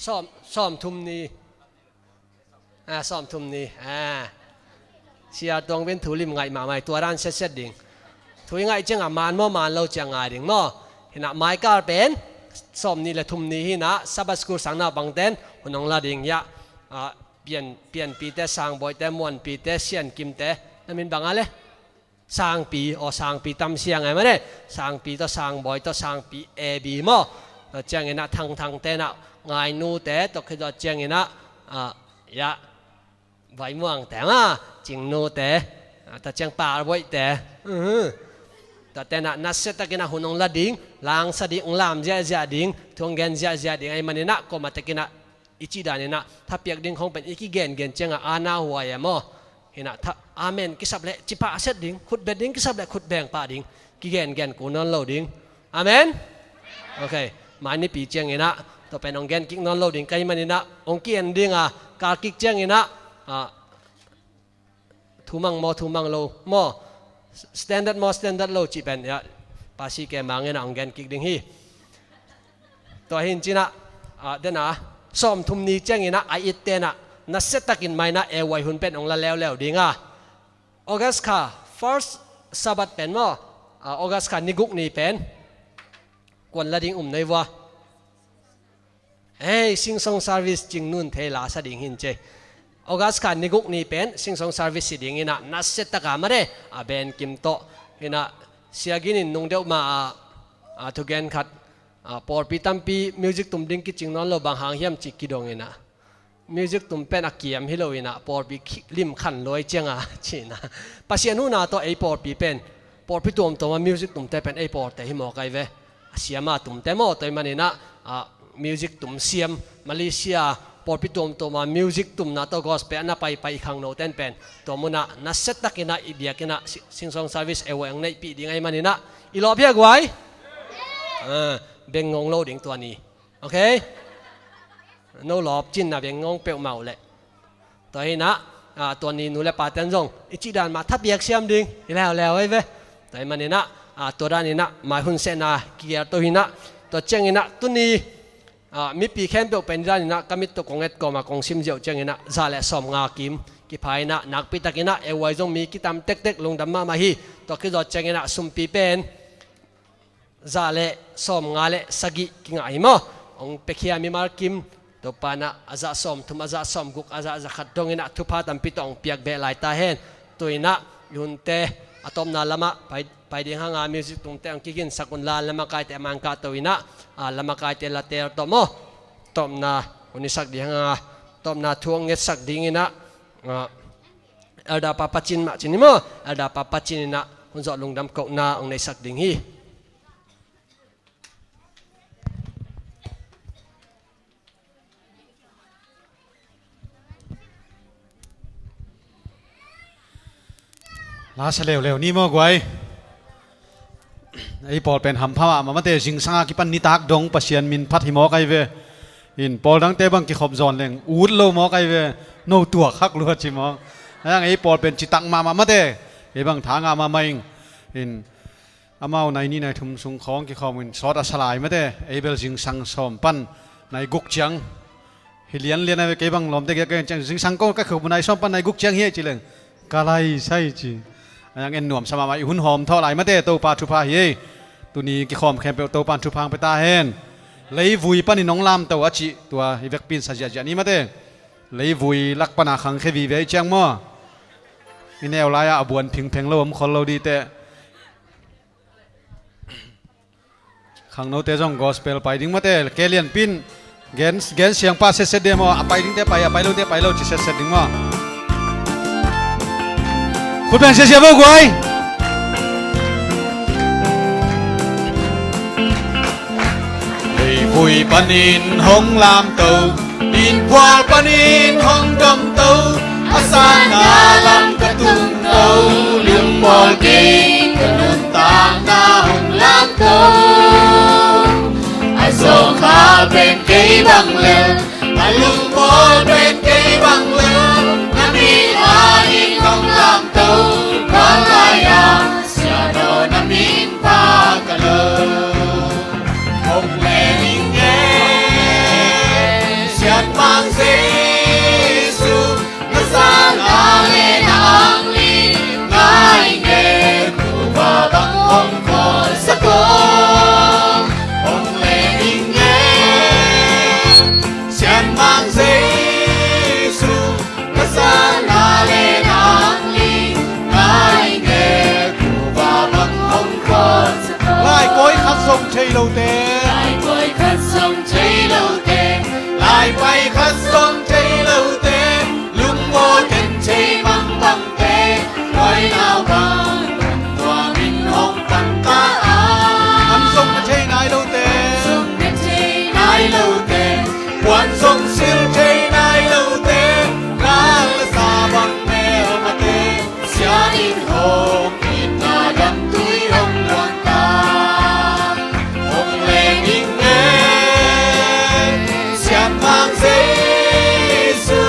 ส้มทุ่มนี่ส้มทุ่มนี่เสียตรงเป็นถุลิมไงมาไม่ตัวร้านเสร็จดิ่งถุยไงเจงมันมั่วมันเราเจงไงดิ่งมั่วเห็นนะไม้ก็เป็นส้มนี่แหละทุ่มนี่นะสับสกุลสังนับบังเตนหุ่นองละดิ่งยะเปลี่ยนปีแต่สร้างบ่อยแต่มวนปีแต่เสียนกิมแต่นั่นเป็นบางอะไรสร้างปีสร้างปีตำเสียงไงมาเนี่ยสร้างปีต่อสร้างบ่อยต่อสร้างปีเอบีมั่วตัวเจงเงินทางแต่นะไงนูแต่ตัวคือตัวเจงเงินยะไว้ม่วงแต่มาจิงนูแต่ตัวเจงป่าไว้แต่นะนัดเสร็จตะกินหุ่นองละดิ่งลางสะดิ่งลามเจ้าดิ่งทวงเงินเจ้าดิ่งไอ้มันนี่นะก็มาตะกินอิจิดานี่นะถ้าเปียกดิ้งคงเป็นอีกเกนเจงอาณาหัวยังมั้งเห็นนะถ้าอาเมนกิสับเละจิปาเสร็จดิ้งขุดเบ็ดดิ้งกิสับเละขุดแบ่งป่าดิ้งกิเกนกูนอนโลดิ้งอาเมนโอเคมานี่ปีเจงนี่นะต่อไปน้องเกนกินอนโลดิ้งใครมันนี่นะองกี้เอนดิ้งการกิเจงนี่นะทูมังโลstandard low จีเป็นเนี่ยภาษีแกมังเงินองเกนกิดิ้งฮีตัวหินจีนะเดนะส้มทุ่มนี้เจ้างี้นะไออิตเตนะนัดเซตกินไม่นะเอวัยหุ่นเป็นองละแล้วดิ้งออกัสค่ะ first สับัดเป็นมั้งออกัสค่ะนิกุกนี่เป็นกวนละดิ้งในวะซิงซองซาร์วิสจิงนุ่นเทลาสดิ้งหินเจออกัสค่ะนิกุกนี่เป็นซิงซองซาร์วิสดิ้งงี้นะนัดเซตกันมาเลยเบนกิมโตงี้นะเสียกินนุ่งเดียวมาทุกเกนขัดพอปีตั้มปีมิวสิกตุ่มดิ้งกิจงนอนเราบางหางเฮียมจิกิดงเงินะมิวสิกตุ่มเป็นอักเกียมฮิโลวินะพอปีริมขันลอยเจียงจีนะปัจจัยนู้นตัวไอพอปีเป็นพอปีตุ่มตัวมิวสิกตุ่มแต่เป็นไอพอแต่หิมอไกเวเสียมาตุ่มแต่หมอตัวมันนี่นะมิวสิกตุ่มเซียมมาเลเซียพอปีตุ่มตัวมามิวสิกตุ่มนะตัวกอสเปนนะไปข้างโน้ตเป็นตัวมันนะเซตตักินะอีเดียกินะซิงซองซาร์วิสเอวยังในปีดิ้งไอมันนี่นะอีหล่อเพียกไว้เบ่งงงโลดิ้งตัวนี้โอเคโน้หลอบจินนะเบ่งงงเปรี้ยวเมาเลยตัวนี้นะตัวนี้นูเลปาเตนจงอิจิดานมาทับเบียกเสียมดิ้งแล้วไอ้เว้ตัวมันนี่นะตัวด้านนี้นะมาหุ่นเซนะเกียร์ตัวนี้นะตัวเจงนี้นะตัวนี้มีปีแคมเปลเป็นด้านนี้นะก็มีตัวกงเอ็ดก็มากงซิมเจียวเจงนี้นะซาเลสอมงากิมกิพายนะนักปีตะกินะเอวัยจงมีกิตามเต็กลงดำมาฮีตัวคือตัวเจงนี้นะซุมปีเป็นซาเลสอมงาเลสกิกิงไอโมองเปคียมีมาร์กิมตัวปานะอาซาสอมทุมอาซาสอมกุกอาซาขัดดงอินะทุพาตัมปิตองเปียกเบลายตาเฮนตัวอินะยุนเตอะตอมนาลามะไปดีหางามิวสิกตุงเตองกิกินสกุลลาลามะกายเตมังกาตัวอินะลามะกายเตละเตอตโมตอมนาอุนิสักดีหางาตอมนาทวงเงสักดิงอินะada papa cin mak cin ni mo ada papa cin ni nak unzok lung dam kok na ong nei sak ding hi last เร็วนี่มั้งไว้ ไอ้ปอลเป็นหำพม่ามาเตะสิงสังอากิปันนิตากดงปัสยันมินพัดหิมอไกเวอินปอลดังเตบังกิขบจอนเลงอูดโลมอไกเวโนตัวคักลัวจิมอยังไอ้ปอลเป็นจิตังมาเตะไอ้บังทางมาไม่อินอามาในนี่ในทุ่มสุงของกิขอมินสอดสลายมาเตะไอ้เบลสิงสังสอมปันในกุกจังฮิเลียนเลียนในเก็บังลมเตะเก็จังสิงสังก็คือบุญในสอมปันในกุกจังเฮียจิเลงกะไรใช่จียังเอ็นหน่วมสมามาหุ่นหอมเท่าไหร่มาเตะตัวปาชุพาเฮตัวนี้กิขอมแคมเปตัวปานชุพังไปตาเฮนเลยวุยปันนี่น้องลำตัวจิตัวฮิเวกปินสัจจะนี่มาเตะเลยวุยลักปนาขังแค่วีเวจังมั่วนี่แนวลายอาบวนพิงเพงโลมคนเราดีเตะขังโนเตจงกอสเปลไปดิ้งมาเตะเกลียนปินเกนเสียงป้าเสร็จเดมอไปดิ้งเตะไปเราจิเสร็จดิ้งมั่วคุณเป็นเสียบ่กวยเลยวุยปันนินห้องลำตัวอินพวลปันนินห้องดำตัวอาสานาลำกระตุ้งตัวลืมบอลกีกระนุนต่างนาห้องลำตัวไอโซขาเป็นเกยบังเลนไอลุงบอลเป็นเกยบังเลนน้ำมีอาอินห้องลำตัวก่อนลายาเสียโดนน้ำมินพากะเลยองเลนิงเงเสียดมังเซสุนัสานอาเลนังลีง่ายเงกูว่าบังองคอนสะกององเลนิงเงเสียดมังเซสุนัสานอาเลนังลีง่ายเงกูว่าบังองคอนสะกองไล่ก้อยขัดส่งชัยโลเตlại bay khát sông cháy lâu tê lung vô tình cháy băng băng tê nói nào bằng tòa mình hồng tặng ta ăn sông cháy nai lâu tê sông cháy nai lâu tê quan sông siêu cháy nai lâu tê lá là xa băng mèo mà tê xia in hồng in na đâm túi hồng loạn ta hồng lên in mang Giêsu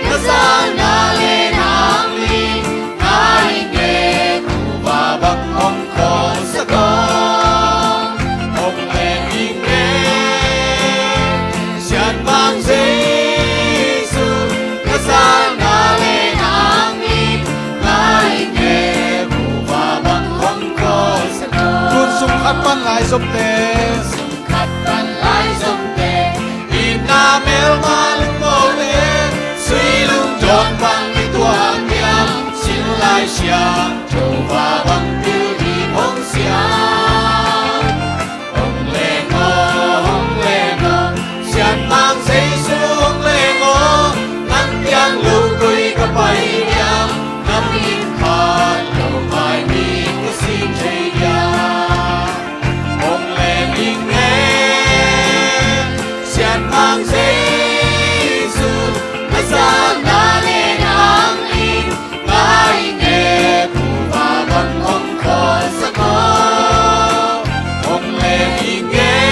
nó ra na lên hàng ly ai nghe cụ và bằng ông con sẽ có ông lên đi nghe chẳng mang Giêsu nó ra na lên hàng ly ai nghe cụ và bằng ông con sẽ có luôn sung khát ban lại giúp tê sung khát ban lại giúp tê na mel malung mole suy lung tròn bằng cái tua hàng nhang xin lai xiang châu và bằng tiêu đi hong xiang hong lê ngô xiang mang giấy su hong lê ngô nắng yang lưu cười cả bay nhang nắm in khát đầu mai mi cái xin chơi nhang hong lê minh mang Giêsu nó ra na lên hàng in ai nghe cụ và bằng ông con sẽ có ông lên đi nghe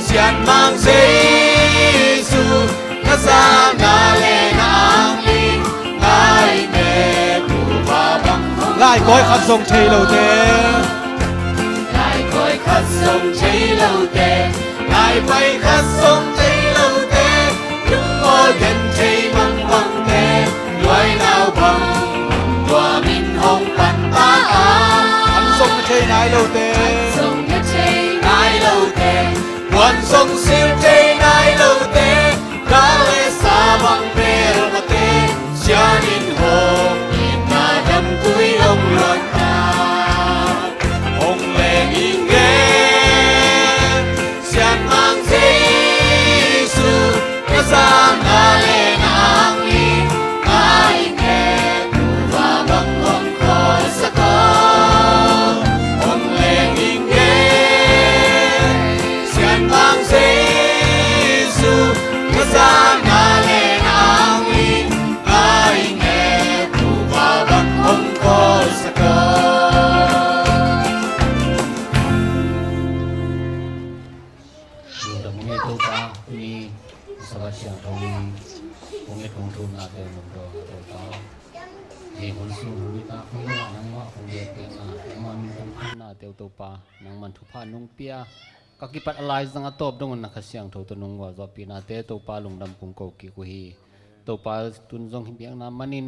xian mang Giêsu nó ra na lên hàng in ai nghe cụ và bằng ông lại coi khát sông cháy lâu tê lại coi khát sông cháy lâu tê lại bay khát sông cháy lâu tê chúng tôi gần cháy băng băng tê loài nào bằng tòa mình hồng bàn ta ăn sông cháy nai lâu tê sông cháy nai lâu tê quan sông siêu cháy nai lâu tê đã lê xa băng bê mà tê xa nhìn hồng nhìn mà đâm túi ông loạn ta ông lê nghi nghe xian mang Giêsu nó ra na lên hàng ly ai nghe cụ và bằng ông con sẽ có ông lên nghe xian mang Giêsu ดูดำเงยตัวปลามีสวัสดิ์เสียงทวีคงเงยคงทุนอาเตมุนโดตัวปลาเฮคนสูงวิตาคงว่านังว่าคงเยเกงนังมันมีคงทุนอาเตตัวปลานังมันทุพานุงเปียก็กิปัดอะไรสังตบดงนักเสียงทตัวนุงว่าจอปีนาเตตัวปลาลงดำกุงโกกิกุฮีตัวปลาตุนจงหิเบียงน้ำมันิน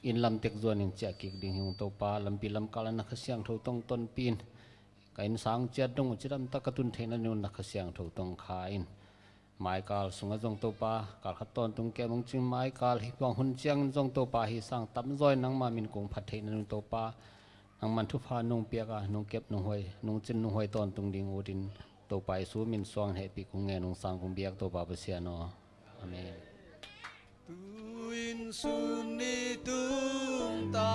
อินลำเต็กจวนยังเจกิกดิ่งหิงตัวปลาลำปีลำกาลนักเสียงทตรงต้นปีนกินสังเจดงจิดำตะกตุนเทนันนุนักเสียงทตรงขาอินไม้กาลสุงจงตัวปลากาลขัดตอนตรงแกมงจึงไม้กาลหิบวงหุ่นเจียงจงตัวปลาหิสังตั้มจอยนังมามินกงพัดเทนันตัวปลานังมันทุพานุงเปียกานุงเก็บนุงหวยนุงจินนุงหวยตอนตรงดิ่งโอดินตัวไปสู้มินสวงเหตุปีกุงเงนุงสังกุงเบียกตัวปลาเปเสียนออาเมน Tuin suni tumta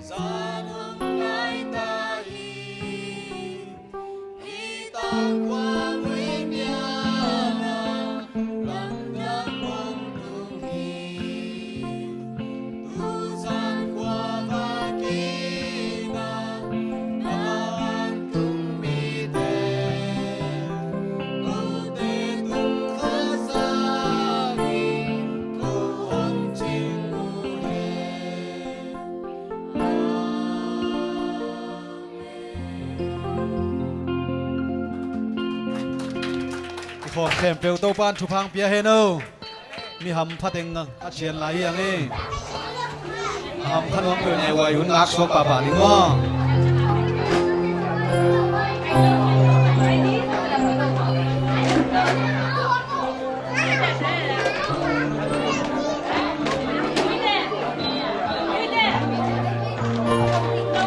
sanam ngai tahi hitang kwa winyana lam lam mong tung hi tu san kwa vakina nawan tung mi te tu te tung khasagiขอแคมเปลตัวปานทุพังเปียเฮโนมีหำพัดเองอาเชียนหลายอย่างนี้หำพันวังเปลในวัยหุ่นอักษรป่าป่านี่ว่า